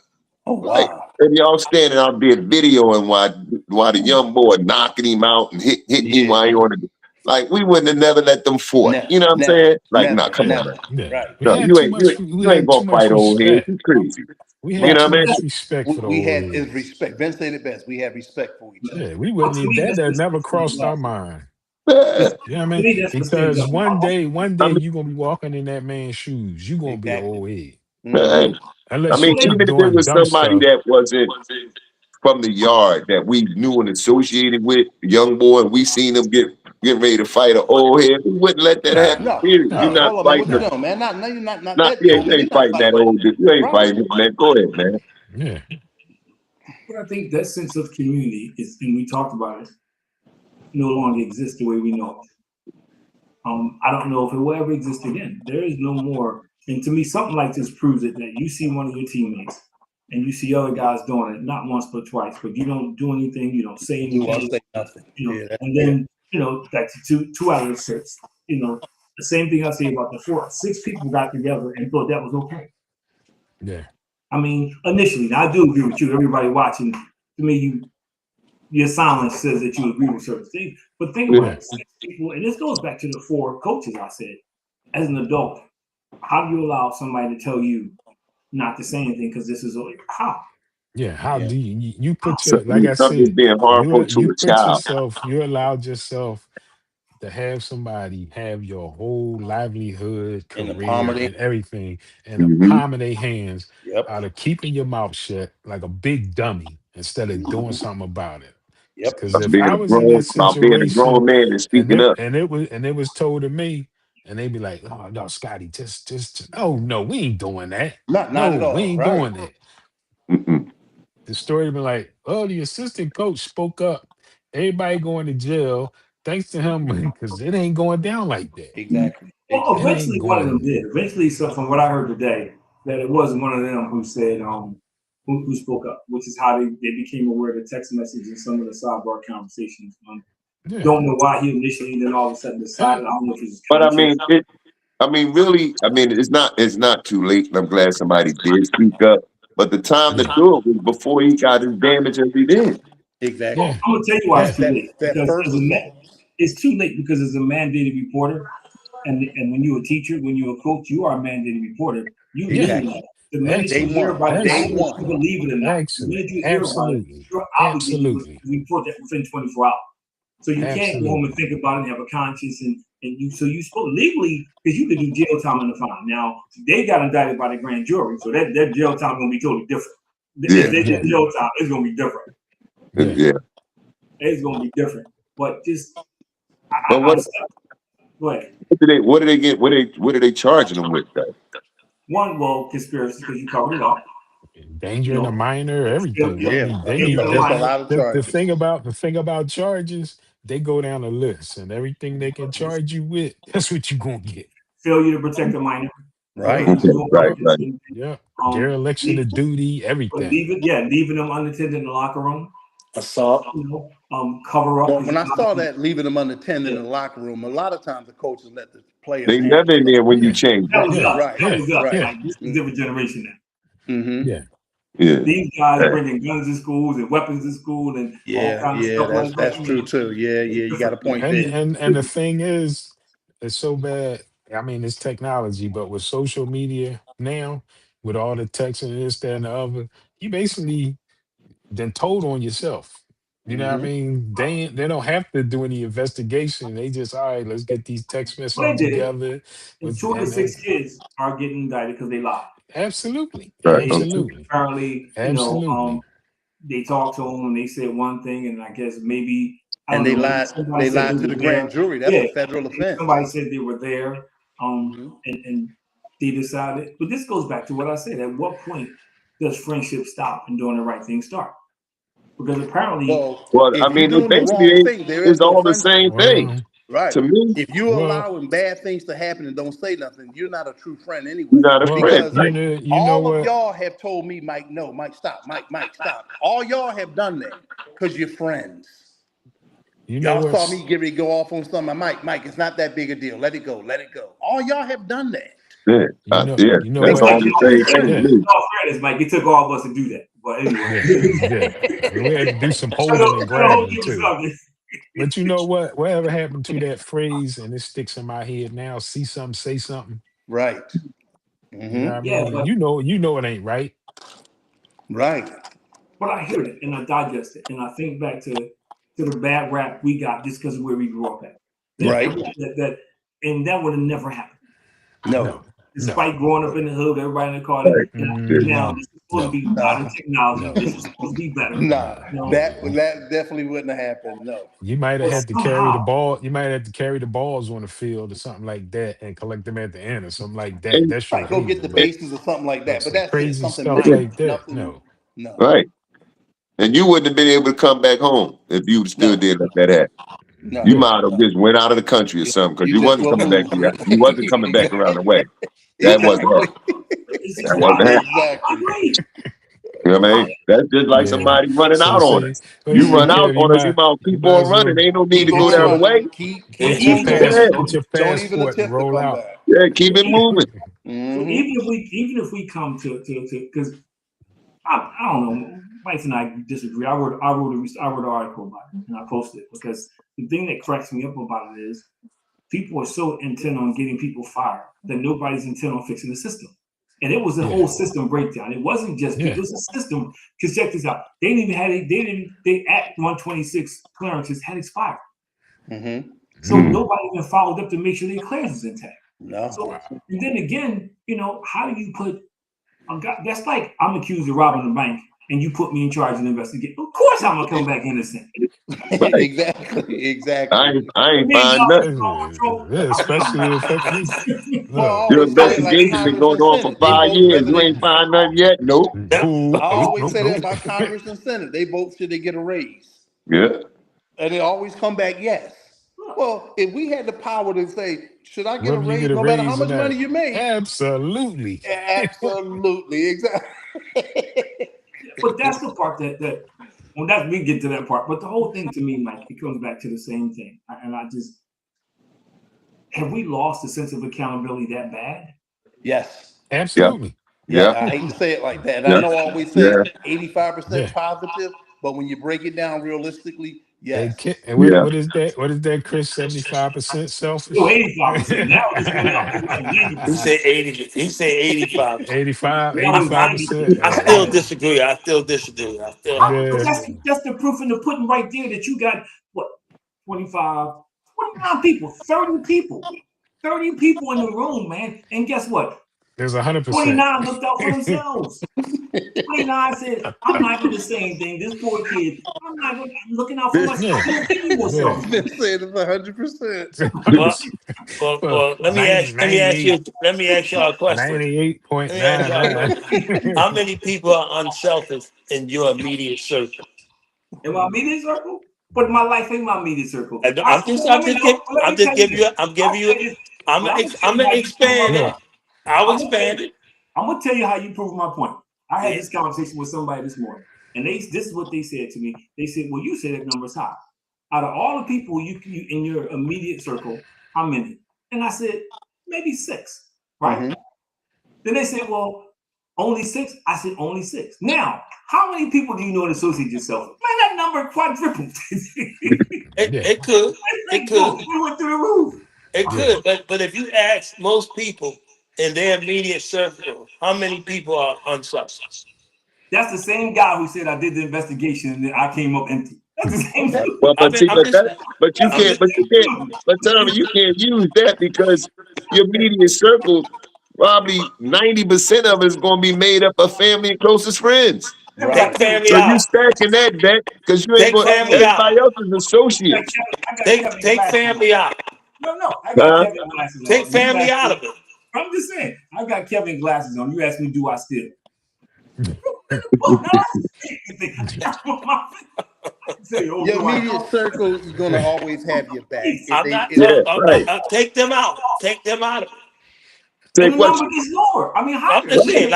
oh Like, wow, and y'all standing out there videoing while the young boy knocking him out and hitting him yeah, while he on the like we wouldn't have never let them fought. never, You know what I'm never, saying? Like, nah, never, come on, man. never. Yeah. Right, We No, had you too ain't you, much ain't- we you ain't had too gonna much fight old heads. respect. You crazy. We You had know too what I mean? much respect for the we old had is heads. respect. Ben said it best. We had respect for each other. Yeah, we But wouldn't to even me, that that's never the thing crossed our about it. mind. Yeah. You know what I To mean? me, that's the thing Because that one day I mean, you're gonna be walking in that man's shoes. You're gonna be an Exactly. old head. Mm-hmm. man. I Unless you mean, they, even keep if it doing was dumb somebody stuff. that wasn't from the yard that we knew and associated with, young boy, and we seen him get ready to fight an old head, we wouldn't let that happen. Nah, No, Period. You're no, nah, not hold on, man. What fighting. you nah. doing, man? Not you, not Not that yeah, old you man. You're ain't not fighting that fighting. old dude. You ain't Right. fighting him, man. Go ahead, man. Yeah. but I think that sense of community is, and we talked about it, no longer exists the way we know it. I don't know if it will ever exist again. There is no more. And to me, something like this proves it that you see one of your teammates and you see other guys doing it, not once but twice, but you don't do anything, you don't say You won't anything, say nothing. Yeah, that's and fair. then, like two out of the six, the same thing I say about the four, six people got together and thought that was okay. Yeah. I mean, initially, now I do agree with you. Everybody watching, to me, your silence says that you agree with certain things. But think about Yeah. it, six people, and this goes back to the four coaches I said. As an adult, how do you allow somebody to tell you not to say anything because this is how? Yeah. How Yeah. do you put So, your like I I'm just said, being harmful you to a put child. yourself, you allowed yourself to have somebody have your whole livelihood, In the palm career, of their, and everything in the Mm-hmm. palm of their hands yep, out of keeping your mouth shut like a big dummy instead of doing something about it. yep. Because if Being I a was in that grown about being a situation grown man and and speaking up. it was told to me, and they'd be like, "Oh no, Scotty, just oh no, we ain't doing that. Not No, at we all. ain't Right. doing that." Mm-mm. The story been like, "Oh, the assistant coach spoke up. Everybody going to jail thanks to him because it ain't going down like that. Exactly. Well, It Exactly. ain't eventually one of them going." did. Eventually, so from what I heard today, that it wasn't one of them who said who spoke up, which is how they became aware of the text message and some of the sidebar conversations. Yeah. Don't know why he initially then all of a sudden Uh, decided. I don't know if it was But conscious. really, it's not too late. And I'm glad somebody did speak up. But the time to yeah. do it was before he got as damaged as he did. Exactly. Yeah. Well, I'm gonna tell you why Yeah. it's too late That because first assault. it's too late because as a mandated reporter, and when you're a teacher, when you're a coach, you are a mandated reporter. You Yeah. literally, Exactly. the minute Day you Excellent. hear one. about it, Day whether Excellent. one. you believe it or not, the Excellent. minute you hear about it, Absolutely. you're obligated to Absolutely. report that within 24 hours. So you can't go home and Absolutely. think about it and have a conscience and you so you supposed legally because you could do jail time in the fine. Now they got indicted by the grand jury, so that jail time gonna be totally different. If Yeah, they did Yeah. jail time, it's gonna be different. Yeah. yeah. It's gonna be different. But just But I'm stuck. Go ahead. what did they get? What are they charging them with? Though? One, well, conspiracy because you covered it up. You Endangering a know, minor, everything. I Yeah. mean, they injuring need a It's a minor. lot of the charges. thing about charges, they go down the list and everything they can charge you with, that's what you gonna get. Failure to protect a minor. Right. He was Okay, doing right, right. purpose. Yeah. Um, Dereliction leave, of duty, everything. leaving them unattended in the locker room. Assault. Cover up Well, because when I you're saw not. that leaving them unattended Yeah, in the locker room, a lot of times the coaches let the players They handle never in stuff. there when you Yeah. change that that. was Yeah. us. Right. That Yeah. was us. Right. Yeah. Like this is a different generation now. Mm-hmm. Yeah. Yeah. These guys Hey. bringing guns to schools and weapons to school and all Yeah. kinds of Yeah. stuff like that. That's true too. Yeah. It's Yeah. You got a different. point And there. and the thing is, it's so bad. I mean, it's technology, but with social media now, with all the text and this, that, and the other, you basically then told on yourself. You know what I Mm-hmm. mean? They don't have to do any investigation. They just, all right, let's get these text Well, they messages did. together. And With two of the and six kids are getting indicted because they lied. absolutely, And Right. they Okay. absolutely, apparently, absolutely. they talked to them and they said one thing, and I guess maybe I And don't they know. Maybe lied. somebody They said they lied to the were grand there. jury. That's Yeah, a federal offense. somebody said they were there. Mm-hmm. And they decided. But this goes back to what I said. At what point does friendship stop and doing the right thing start? Because apparently, Well, Well, I if you're mean, it doing the basically wrong thing, there is is no all the friendship. same thing. Well, Right. To me, If you're Well, allowing bad things to happen and don't say nothing, you're not a true friend anyway. you're not a well, friend. Because Right? you know all of what? y'all have told me, Mike, no, Mike, stop, Mike, stop. All y'all have done that because you're friends. You know Y'all saw me what's get ready to go off on something. Mike, it's not that big a deal. Let it go. All y'all have done that. Yeah, you know that's It's what? like, all the same thing to Yeah, me. all fairness, Mike, it took all of us to do that. But anyway, yeah, yeah. And we had to do some trying to holding and hold grabbing you to too. something. But you know what? Whatever happened to that phrase, and it sticks in my head now. See something, say something. Right. You know what I Yeah, mean? but You know it ain't right. Right. I hear it and I digest it and I think back to the bad rap we got just because of where we grew up at. Right. And that would have never happened. No. No, no. Despite growing up in the hood, everybody in the car. Right. And Yeah. now No, this is supposed to no, be modern No. technology. no, This is supposed to be better. Nah. no, You know, no. That definitely wouldn't have happened. No. You might have but had to carry the somehow, ball. You might have to carry the balls on the field or something like that, and collect them at the end or something like that. And, That show Right. Go get the hazing, but bases or something like that. But some that's it. crazy Something stuff minor. like that. Nothing. No. No. right. And you wouldn't have been able to come back home if you stood No. there like that happen. You No. Yeah. might have just went out of the country or something because You you just wasn't will coming back. move. You wasn't coming back around the way. That wasn't Exactly. happening. it's just That wasn't wild. happening. I Exactly. agree. You know what I mean? That's just like Yeah. somebody running So out on see, us. what you You say, run out Kev? on us, you You might on as running. well Ain't no need to Keep go on the other running. way. Keep get your on Even going. Yeah, get your Don't even passport and attempt to roll come out. back. yeah, keep it moving. so Mm-hmm. even if we come to because I don't know, Mike and I disagree. I wrote an article about it and I posted it because the thing that cracks me up about it is people are so intent on getting people fired that nobody's intent on fixing the system. And it was a Yeah. whole system breakdown. It wasn't just people, Yeah. it was a system. Because check this out. They didn't even have they Act 126 clearances had expired. Mm-hmm. So Mm. nobody even followed up to make sure their clearance was intact. No. So Wow. and then again, how do you put that's like I'm accused of robbing a bank and you put me in charge of the investigation. Of course I'm gonna come back innocent. Right. Exactly. I Exactly. ain't, I $1 ain't million find nothing. Yeah, especially if Well, I look, Your always say that like investigation been Congress going and on for Senate. They 5 vote years. whether You they. ain't find nothing yet? Nope. I nope, nope, always nope, say that nope. about Congress and Senate. They vote should they get a raise, Yeah. and they always come back yes. Well, if we had the power to say, should I get a Whether you raise, get a no matter how raise or much money not, you make? absolutely. Absolutely, exactly. But that's the part that well, that we get to that part. But the whole thing to me, Mike, it comes back to the same thing. And I just have we lost a sense of accountability that bad? Yes. Yeah. Absolutely. Yeah. Yeah, I hate to say it like that. And I Yeah. know I always say Yeah. 85% Yeah. positive, but when you break it down realistically, And, yes. and Yeah. what is that? What is that, Chris? 75% Oh, selfish? 85%. Now it's went up. It's like He 90%. said 80. He said 85. 85, Now it's 85%. 90%. I still Yeah. disagree. I still disagree. I still have to But Yeah. that's disagree. that's the proof in the pudding right there that you got what 25, 29 people, 30 people. 30 people in the room, man. And guess what? There's 100%. 29 looked out for themselves. 29 said, I'm not going to say anything. This poor kid, I'm looking out for myself. Yeah. You'll be more Yeah. selfish. They're saying it's 100%. Well, 100%. Well, let me ask. Let me ask y'all a question. Let me ask y'all a question. 98.99. How many people are unselfish in your immediate circle? In my media circle? But my life ain't my media circle. I'm Let me tell you this. I'm I'll giving you. say this. I'm But I'm gonna tell you gonna how you prove my expand it. point. Look, I'll I'm gonna tell expand you, it. I'm gonna tell you how you prove my point. I had Yeah. this conversation with somebody this morning, and this is what they said to me. They said, "Well, you said that number's high. Out of all the people you in your immediate circle, how many?" And I said, "Maybe 6." Right? Mm-hmm. Then they said, "Well, only 6." I said, "Only 6." Now, how many people do you know to associate yourself with? Man, that number quadrupled. yeah. It could. It could. We went through the roof. It Yeah. could. But if you ask most people in their immediate circle, how many people are unselfish? That's the same guy who said I did the investigation and then I came up empty. That's the same Okay. dude. Well, but see, I'm just. but you I'm can't, just. but you can't, but Tommy, you can't use that because your media circle, probably 90% of it is going to be made up of family and closest friends. Yeah, we got Take Right. Kevin. family So you out. stacking that bet because you ain't Take going. family out. Everybody else is associates. I got Kevin Take glasses on. family out. No, I got Huh? Kevin glasses Take on. You family asked out me, of it. I'm just saying, I got Kevin glasses on. You asked me, do I still? Now, that's the thing. Say, oh, Your do I immediate know? circle is gonna always have your back. Please. If I'm they, not. if, Yeah, right. Take them out. Take them out of it. And Take the what number gets lower. I mean, I'm higher. just saying,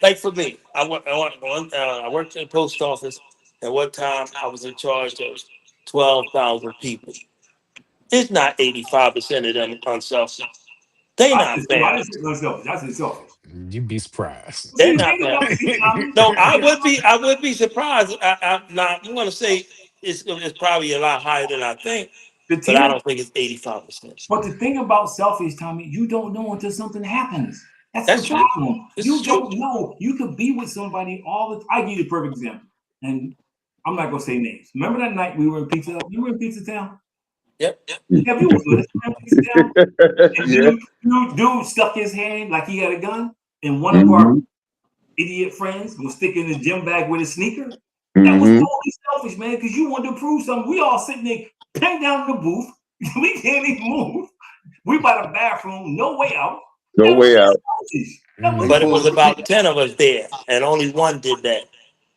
like for me, I worked in the post office, and one time I was in charge of 12,000 people. It's not 85% of them unselfish. They not I bad. didn't say unselfish. I said selfish. You'd be surprised. They're See, not think bad. about see, Tommy. No, I would be surprised. I'm going to say it's probably a lot higher than I think, The but I thing, don't think it's 85%. but the thing about selfish, Tommy, you don't know until something happens. That's the That's true. problem. This is You true. don't know. You could be with somebody all the. I give you a perfect example, and I'm not gonna say names. Remember that night we were in Pizza? You were in Pizza Town. Yep. Yeah, you was with us. Remember Pizza Town? And Yeah. dude stuck his hand like he had a gun, and one of our Mm-hmm. idiot friends was sticking his gym bag with his sneaker. That was Mm-hmm. totally selfish, man, because you wanted to prove something. We all sitting there, pinned down in the booth. We can't even move. We by the bathroom, no way out. No That was way out. selfish. That was Mm. But it before, was about 10 of us there, and only one did that.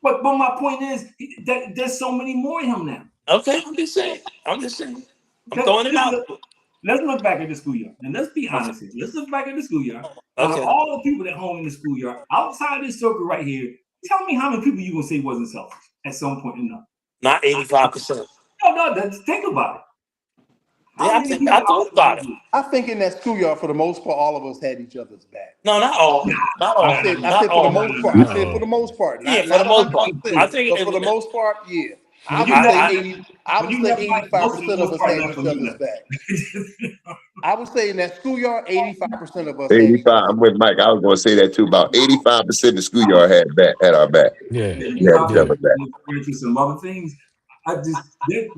but my point is that there's so many more in him now. Okay, I'm just saying. I'm just saying. I'm That- throwing it out. let's look back at the schoolyard and let's be Okay. honest here. Let's look back at the schoolyard. Out of Okay. all the people that home in the schoolyard, outside this circle right here, tell me how many people you gonna say wasn't selfish at some point in life. Not 85%. No, think about it. How Yeah, many people I thought about it. I think in that schoolyard, for the most part, all of us had each other's back. No, not all. Not all. I said Not for the all. most part. I said for the No. most part. Yeah, Not for the not most part. 100%, I think but it for the was. most part, yeah. I But you would never, say I, 80. I but would you say never like most of 85% the of most us part had left each from you other's left. back. I would say in that schoolyard, 85% of us had each 85. other's I'm with Mike. I was going to say that too. About 85% of the schoolyard had our back. Yeah. You We had stop each there Yeah. other back. and refer to some other things.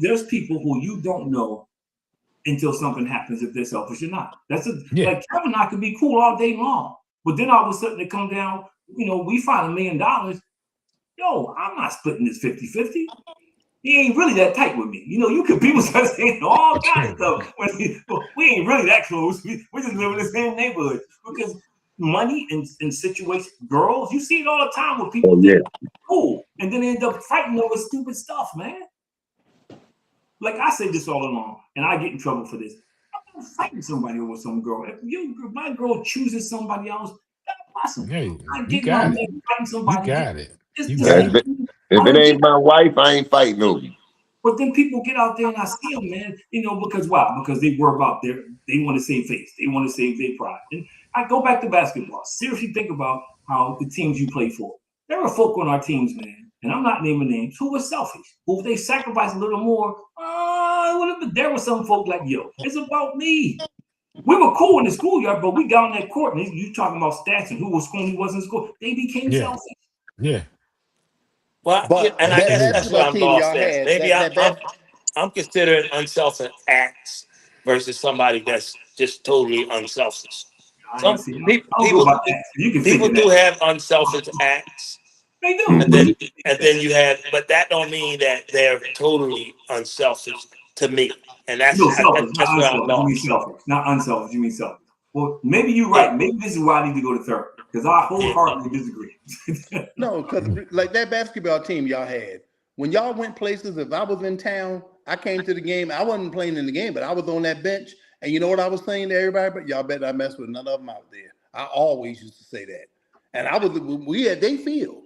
There's people who you don't know until something happens if they're selfish or not. Yeah. Like Kevin and I could be cool all day long, but then all of a sudden it come down, we find $1 million. Yo, I'm not splitting this 50-50. He ain't really that tight with me. You could people start saying all kinds of stuff. We ain't really that close. We just live in the same neighborhood. Because money and situation, girls, you see it all the time with people Oh, think yeah. cool, and then they end up fighting over stupid stuff, man. Like I say this all along, and I get in trouble for this. I'm not fighting somebody over some girl. If my girl chooses somebody else, that's awesome. Hey, I'm not you getting out got there it. fighting You somebody. got it. It's You the got same If it, thing. if it ain't my wife, I ain't fighting over you. But then people get out there and I see them, man, because why? Because they worry about they want to save face. They want to save their pride. And I go back to basketball. Seriously think about how the teams you play for. There are folk on our teams, man, and I'm not naming names, who were selfish. Who if they sacrificed a little more, there were some folk like, yo, it's about me. We were cool in the schoolyard, but we got on that court and you talking about stats and who was scoring, who wasn't scoring. They became Yeah. selfish. Yeah. well, yeah, But and I that guess that's where basketball I'm team lost y'all at. had, Maybe that I'm considering unselfish acts versus somebody that's just totally unselfish. I ain't Some see. I don't go people about that. You can people figure do that. have unselfish acts, They do. and Mm-hmm. then you have, but that don't mean that they're totally unselfish to me, and No, selfish, not that's where I'm unselfish. You mean lost. selfish, not unselfish. You mean selfish. Well, maybe you're Yeah, right. Maybe this is why I need to go to therapy because I yeah. wholeheartedly disagree. no, because like that basketball team y'all had, when y'all went places, if I was in town, I came to the game. I wasn't playing in the game, but I was on that bench. And you know what I was saying to everybody? But y'all better not mess with none of them out there. I always used to say that. And we had they field.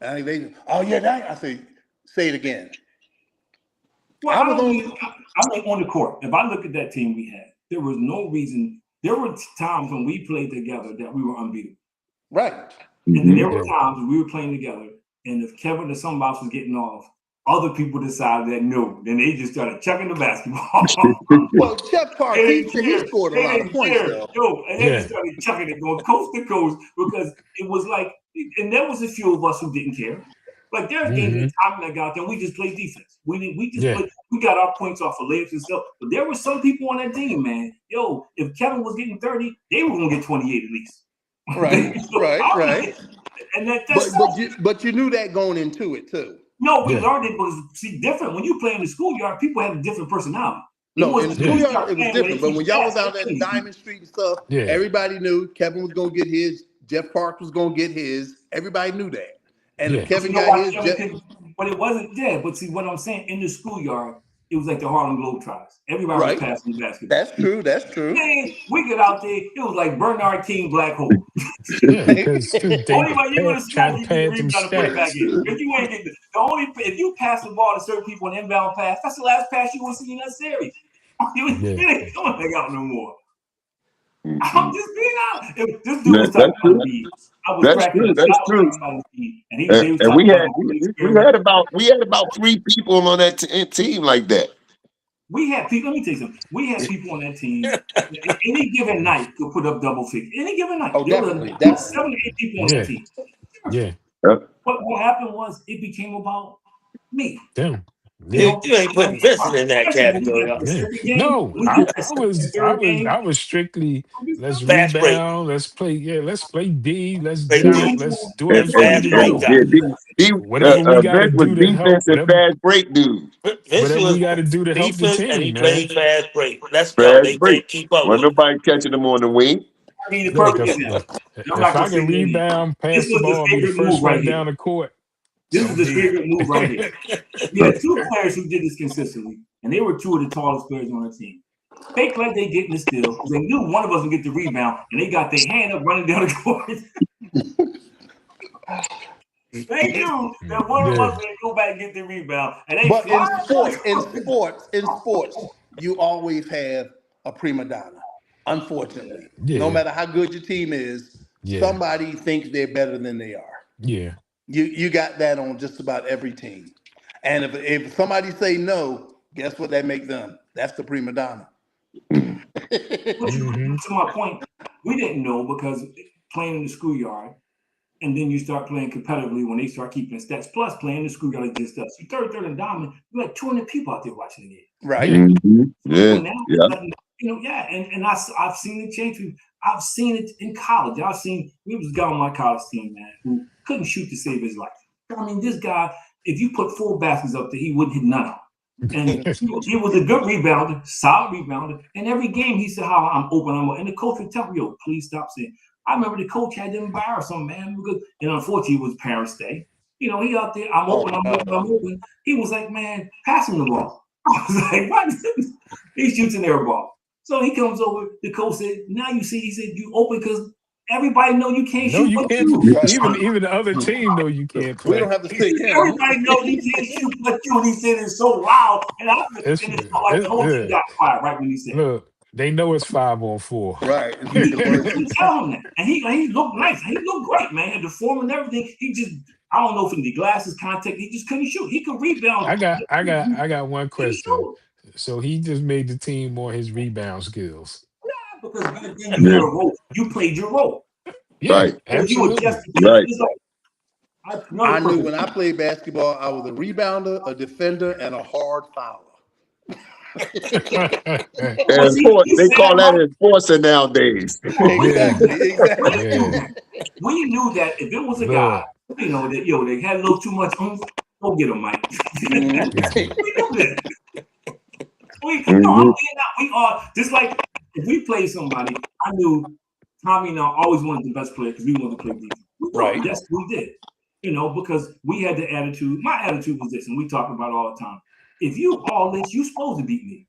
And oh yeah, I say it again. Well, I was on. I mean, on the court, if I look at that team we had, there was no reason. There were times when we played together that we were unbeatable. Right. And then there Mm-hmm. were times when we were playing together, and if Kevin or somebody else was getting off, other people decided that no. Then they just started chucking the basketball. Well, Jeff Park, They he didn't scored a care. They lot of didn't points care. though. Yo, and they Yeah. just started chucking it, going coast to coast, because it was like, and there was a few of us who didn't care. Like there's games Mm-hmm. that Tommy and I got out there, and we just played defense. We just Yeah. played, we got our points off of layups and stuff. But there were some people on that team, man. Yo, if Kevin was getting 30, they were gonna get 28 at least. Right, right. And that's But you knew that going into it too. no, we Yeah. learned it, but see, different. When you play in the schoolyard, people have a different personality. No, in the schoolyard it was different. But when y'all was out at at Diamond Street and stuff, Yeah. everybody knew Kevin was gonna get his, Jeff Park was gonna get his. Everybody knew that. And Yeah. if Kevin you know got why his, Kevin But it wasn't there. But see what I'm saying, in the schoolyard, it was like the Harlem Globetrotters. Everybody was passing the basketball. That's true. That's true. Man, we get out there, it was like Bernard King Black Hole. Yeah, because they Only way you would have try smoked, to you get pad them rebound and put it back stats. in. If you ain't getting if you pass the ball to certain people on inbound pass, that's the last pass you want to see in that series. You ain't going to hang out no more. I'm just being honest. If this dude was talking about me, I was cracking up. That's true. And we had about 3 people on that team like that. We had people. Let me tell you something. We had people on that team. Any given night could put up double figures. Any given night. Oh, definitely. 7 to 8 people on that team. Yeah. What happened was it became about me. Damn. You ain't putting Vincent in that category. Yeah. No, I was strictly let's Fast break. rebound, let's play. Yeah, let's play D, let's Play dunk, D. let's do And everything we fast do. break Whatever we got to Vince was do to help. defensive fast break dude. Whatever we got to do to help the defense, and he team, man. played fast break. Let's go. They can't keep up Wasn't with nobody catching them on the wing. I mean, the Look, perfect example. if I can rebound, pass the ball, be the first one down the court. This is the favorite move right here. We had 2 players who did this consistently, and they were 2 of the tallest players on the team. Fake like they getting the steal because they knew one of us would get the rebound, and they got their hand up running down the court. They knew that one of us would go back and get the rebound. And they but in sports, you always have a prima donna. Unfortunately, no matter how good your team is, somebody thinks they're better than they are. Yeah. You got that on just about every team. And if somebody say no, guess what that makes them? That's the prima donna. To my point, we didn't know because playing in the schoolyard, and then you start playing competitively when they start keeping stats. Plus, playing in the schoolyard like this stuff. So third and diamond, you had 200 people out there watching the game. Right. And I've seen it change. I've seen it in college. There was a guy on my college team, man, who couldn't shoot to save his life. I mean, this guy, if you put 4 baskets up there, he wouldn't hit none of them. And he was a good rebounder, solid rebounder. And every game he said, "How I'm open, and the coach would tell me, "Yo, please stop saying." I remember the coach had to embarrass him, man, because unfortunately it was Parents' Day. He out there, I'm open. He was like, "Man, pass him the ball." I was like, "What?" He shoots an air ball. So he comes over. The coach said, "Now you see," he said, "You open because everybody know you can't shoot." You can't. Even the other team know you can't play. We don't have to say everybody know you can't shoot but you. And he said it so loud, and the whole team got quiet right when he said. Look, they know it's 5-on-4. Right. He tell him that, and he looked nice. He looked great, man. The form and everything. He just, I don't know if in the glasses contact, he just couldn't shoot. He could rebound. I got one question. So he just made the team more his rebound skills. Yeah, because back then you had a role. You played your role. Yeah, right. Absolutely. I knew when I played basketball, I was a rebounder, a defender, and a hard fouler. They call that enforcer nowadays. Exactly. Yeah. We knew that if it was a guy, they had a little too much. Go get him, Mike. We knew that. We are just like if we play somebody. I knew Tommy and I always wanted the best player because we wanted to play defense. Right. Yes, we did. Because we had the attitude. My attitude was this, and we talk about it all the time. If you all this, you supposed to beat me.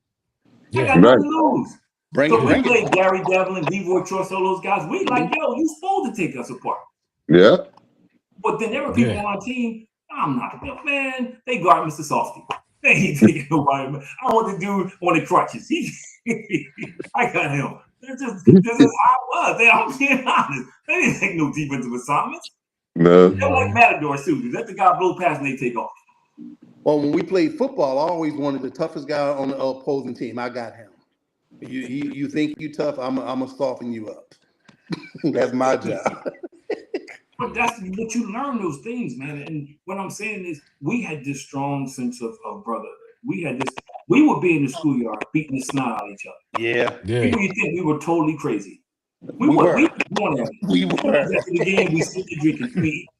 I got nothing to lose. We played Gary Devlin, Leroy Troy, all those guys. We like, you supposed to take us apart. Yeah. But then there were people on our team. I'm not, man. They guard Mr. Softy. They ain't taking nobody. I want the dude on the crutches. I got him. This is how it was. I'm being honest. They didn't take no defensive assignments. No. They're like Matador suits. Let the guy blow past and they take off. Well, when we played football, I always wanted the toughest guy on the opposing team. I got him. You think you tough? I'm gonna soften you up. That's my job. But that's what you learn those things, man. And what I'm saying is, we had this strong sense of brotherhood. We had this. We would be in the schoolyard beating the snot out of each other. Yeah. People you think we were totally crazy. We were. We were. After the game, we sit there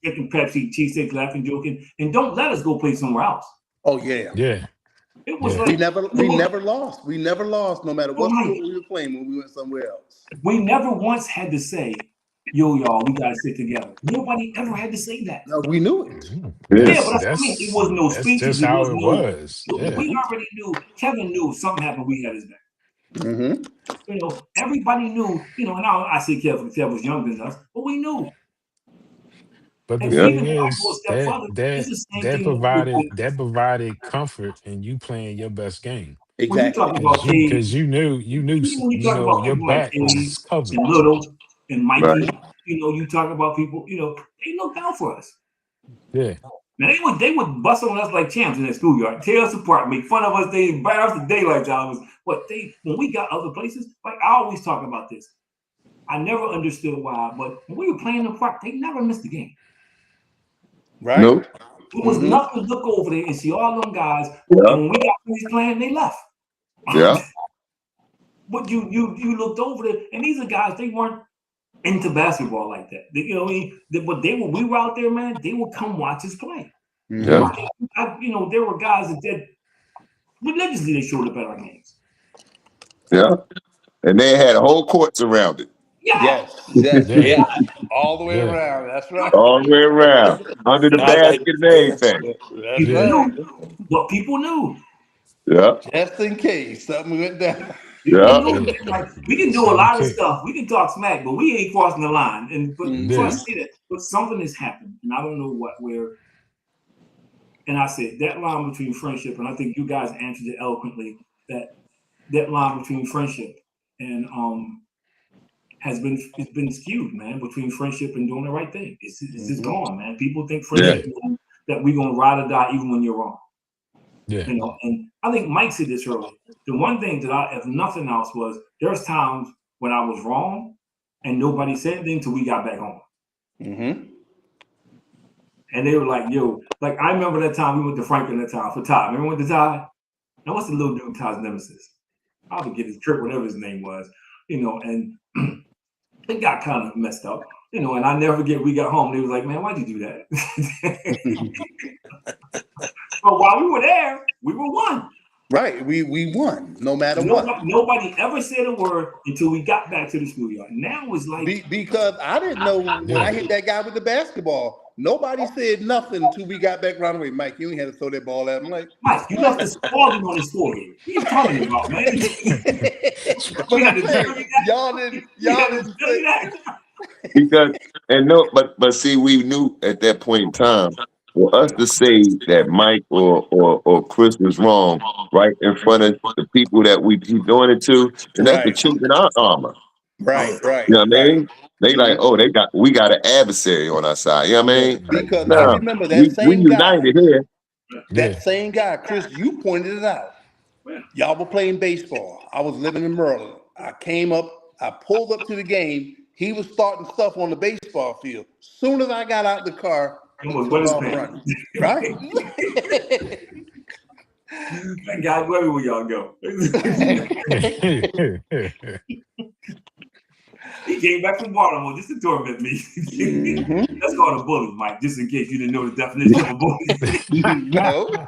drinking Pepsi, cheesesteak, laughing, joking, and don't let us go play somewhere else. Oh yeah. Yeah. It was like we never lost. We never lost, no matter what sport we were playing when we went somewhere else. We never once had to say, yo, y'all, we gotta sit together. Nobody ever had to say that. No, we knew it. Yeah, That's but that's what I mean. It that's was no that's speeches. just It how was it no. was. Yeah. We already knew. Kevin knew if something happened. We had his back. Mm-hmm. You know, everybody knew. You know, and I say Kevin was younger than us, but we knew. But the And Yeah. even thing if I go a is step further, it's the same thing that provided comfort in you playing your best game. when you Exactly. talk about Cade. Because Even when you talk about your people like back Cade was covered. and Little and Right. Mikey, you know, you talk about people. You know, they looked out for us. Yeah. Now they would bust on us like champs in the schoolyard, tear us apart, make fun of us. They embarrass the daylight out of us. But when we got other places, like I always talk about this. I never understood why, but when we were playing the park, they never missed a game. Right. No. It was Mm-hmm. nothing to look over there and see all them guys. Yeah. And when we got finished playing, they left. Yeah. But you looked over there, and these are guys. They weren't into basketball like that. You know what I mean? But they were. We were out there, man. They would come watch us play. Yeah. Mm-hmm. You know, there were guys that did religiously. They showed up at our games. Yeah. And they had whole courts around it. Yeah, Yeah. Yes. All the way Yeah. around. That's right. All the way around. Under the I like. basket and everything. That's people Yeah. right. knew, but people knew. Yeah. Just in case something went down. People Yeah. knew. Man, like we can do a So lot of okay. stuff. We can talk smack, but we ain't crossing the line. And but so I Mm-hmm. Yeah. say that. But something has happened, and I don't know what, where. And I said that line between friendship, and I think you guys answered it eloquently. That line between friendship and it's been skewed, man, between friendship and doing the right thing. It's just gone, man. People think Yeah. friendship means that we're gonna ride or die even when you're wrong. Yeah. You know, and I think Mike said this earlier. The one thing that if nothing else, was there's times when I was wrong and nobody said anything till we got back home. Mm-hmm. And they were like, yo, like I remember that time we went to Franklin that time for Todd. Remember we went to Todd? Now what's the little dude Todd's nemesis? I forget his Kurt, whatever his name was, you know, and it got kind of messed up, you know, and I never forget we got home. They was like, man, why'd you do that? But while we were there, we were one. Right. We won no matter what. Nobody ever said a word until we got back to the schoolyard. Now it's like Because I didn't know when I hit that guy with the basketball. Nobody said nothing until we got back round the way. Mike, you ain't had to throw that ball at him. Like, Mike, you left the spalding on the score here. What are you talking about, man? We had to tell you that. y'all didn't Tell you say, that. Because but see, we knew at that point in time for us to say that Mike or Chris was wrong right in front of the people that we be doing it to, and that's the right, chink in our armor. right, You know what I right. mean? They like, oh, we got an adversary on our side. You know what I Yeah, mean? Like, because I no, remember we that same guy, united here. Chris, you pointed it out. Y'all were playing baseball. I was living in Maryland. I came up, I pulled up to the game. He was starting stuff on the baseball field. Soon as I got out the car, he Almost took wet his off pants. running. Right? Thank God, wherever y'all go. He came back from Baltimore just to torment me. Mm-hmm. That's called a bully, Mike, just in case you didn't know the definition of a bully. No.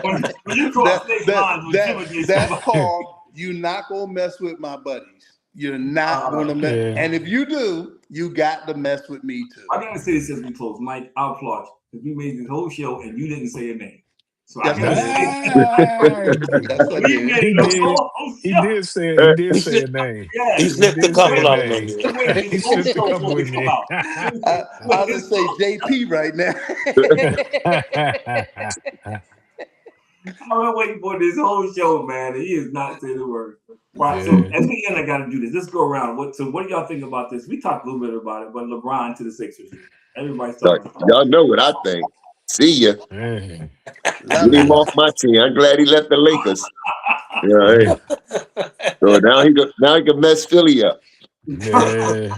when you cross state lines with intimidate That's somebody. called you not gonna mess with my buddies. You're not gonna mess. Yeah. And if you do, you got to mess with me too. I gotta say this as we close, Mike. I applaud you because we made this whole show and you didn't say a name. So Yes, I gotta I say, did. Yes, I we did. made He the did. whole He show. did say He a slipped, name. Yeah, he He slipped a did say couple a of them in name. we there. waited He this whole slipped a show couple for it in to come there. out. I was gonna say JP right now. I've been waiting for this whole show, man. And he is not saying a word. Right. So Yeah. as we end, I gotta do this. Let's go around. What do y'all think about this? We talked a little bit about it, but LeBron to the Sixers. Everybody's Like, talking. y'all know what I think. See ya. Yeah. Love Get him it. off my team. I'm glad he left the Lakers. You know, Yeah. so now he can mess Philly up. Yeah.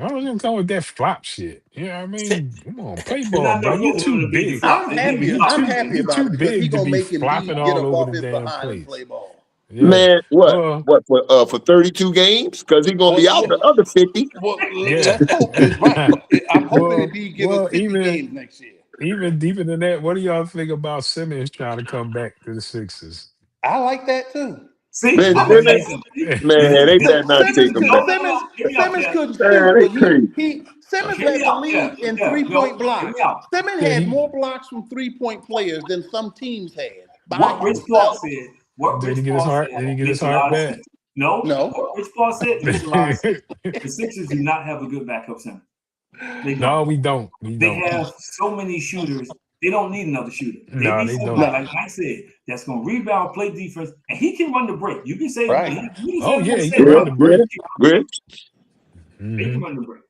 I was gonna come with that flop shit. You know what I mean? Come on, play And ball, I bro. know You both of them too to be the big. flop. They didn't be flop. You happy you about too it because he big to gonna be make flopping Embiid get all up over off the his damn behind and place. play ball. Yeah. Man, Well, what for 32 games? Because he's gonna be out the other 50. yeah. Let's hope it's right. I'm hoping well, Embiid give us 50 even games next year. even deeper than that, what do y'all think about Simmons trying to come back to the Sixers? I like that too. See, Ben I'm gonna tell you Simmons, something. See? man, they better not Simmons take him could back. Hear me out, Simmons Kev. couldn't shoot, Man, they but crazy. Simmons Hear me led the out, Kev. league in Kev, 3-point hear blocks. me out. Simmons Yeah, had he more blocks from 3-point players than some teams had by What Rich Paul himself. said, what did Rich he get his Paul heart? said Did he get his makes a heart lot of back? sense. No, No, what Rich Paul said makes a lot of sense. The Sixers do not have a good backup center. They don't. No, we don't. We They don't. have so many shooters. They don't need another shooter. They No, need they somebody, don't. no, like Mike said, that's going to rebound, play defense, and he can run the break. You can say, right. you Oh can yeah, say he can say Yeah, run about the him. yeah, break. good. He can Hmm. run the break.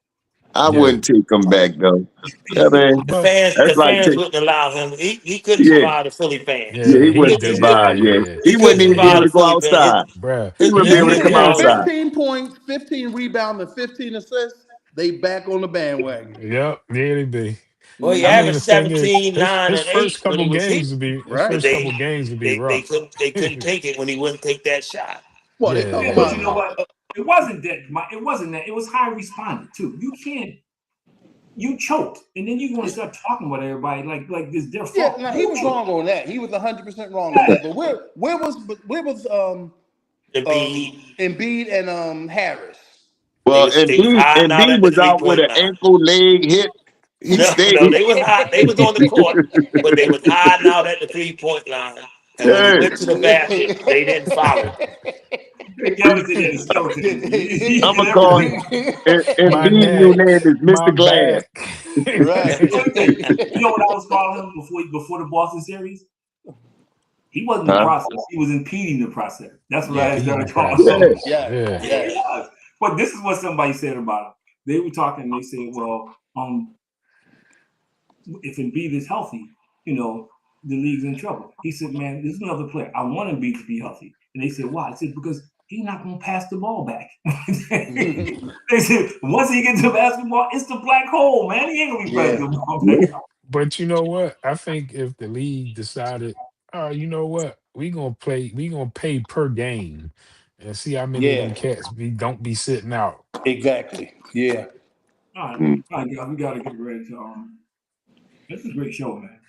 I Yeah, wouldn't take him back though. Yeah, man, The but fans, that's the like fans take. wouldn't allow him. He couldn't Yeah, survive the Philly fans. yeah, yeah, he he He, wouldn't he, just could, survive. Yeah, yeah. he he couldn't wouldn't even be survive able the to go Philly fans. outside. Bruh, He wouldn't be He able to get come his Y'all, outside. 15 points, 15 rebounds, and 15 assists. They back on the bandwagon. yep, yeah, they be. well, he I mean, Hmm. the averaged thing is, 17, his 9, his and 8 first when couple he was games here. would be his Right. first couple But games would be they rough. couldn't take it when he wouldn't take that shot. Well, they Yeah, talking Yeah, but you yeah, know about what? It wasn't that. It wasn't that. It was high responded too. You can't. You choked, and then you're going to start talking about everybody like this their yeah. fault. Now he You was choked. wrong on that. He was 100% wrong on Yeah. that. But where was The B, Embiid and Harris? Well, they was hiding out Embiid at the was out with 3-point an line. ankle leg hit. He No, stayed. no, they was hide, they was on the court, but they was hiding out at the 3-point line. And when he Hey, went to the basket, they didn't follow. Hey, Kevin said he had a skeleton. He I'm did gonna call him. everything. my Embiid new neck, name is my Mr. Glass. back. Right. Let me tell you, you know what I was calling him before the Boston series? He wasn't the Huh? process. He was impeding the process. That's what Yeah. I Impeding the started calling Yeah. him. process. Yeah. Yeah. Yeah, he Yeah. was. But this is what somebody said about him. They were talking. They said, "Well, if Embiid is healthy, the league's in trouble." He said, "Man, there's another player. I want Embiid to be healthy." And they said, "Why?" I said, "Because he's not going to pass the ball back." They said, "Once he gets to basketball, it's the black hole, man. He ain't going to be Yeah. passing the ball Yeah. back." But you know what? I think if the league decided, you know what, we gonna pay per game and see how many of them Yeah. cats don't be sitting out. Exactly. Yeah. Mm. All right, guys, we got to get ready to. This is a great show, man.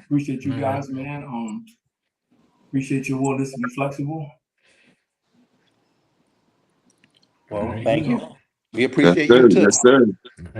Appreciate you Man, guys, man. Appreciate your willingness to be flexible. all Well, right. thank you. We Yes, appreciate you sir. too. Yes, sir.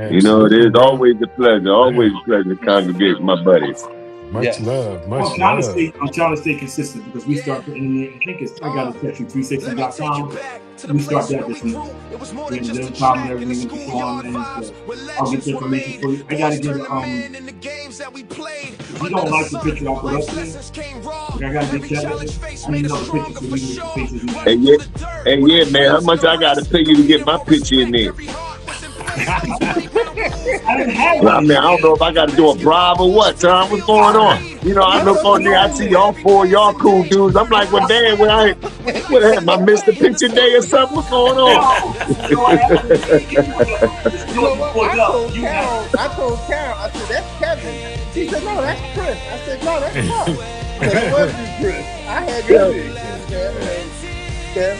It Absolutely, is bro. always a pleasure. Always Man, a pleasure to congregate with my buddies. much Yes. love, I'm much trying to love. stay. I'm trying to stay consistent because we start putting in there. I think it's. I got a section Let me take you 360.com. back to the We start place that where we this month. grew. It was more than And just then a problem track in the every week we go on, schoolyard man. vibes So where I'll get legends the were information made. for you. I got to Boys get turned the men in the games that we played. If you Under don't the like the sun, picture I put up life's there, lessons came raw. like I got to get Every that. challenge faced I need made us another picture stronger so for we can get the sure. faces we got. Running And through yeah, the dirt and with yeah, our man, how dreams in much the I gotta race. pay you to get Competing my for picture in respect. there? Every heart was in place. 20-pound rules. I didn't have Everything one I we in mean, I there. don't know dreamed. if I gotta do a bribe or Basketball what, wasn't Tom. What's real going on? discreet. You know, I I look thought on you there, I had see one. y'all Every four, y'all glancing cool day dudes. I'm turned like, into well, a damn, well, I Saturday when would life have had my slipped Mr. away in the Picture Day or something. What's going on? schoolyard. No, you know what happened? You didn't get the You know story what? before I Doug. told You had Carol. I told Carol. I said that's Kevin. She said no, that's Chris. I said no, that's Chuck. So that was you, Chris. I had your Yeah. picture, Kev.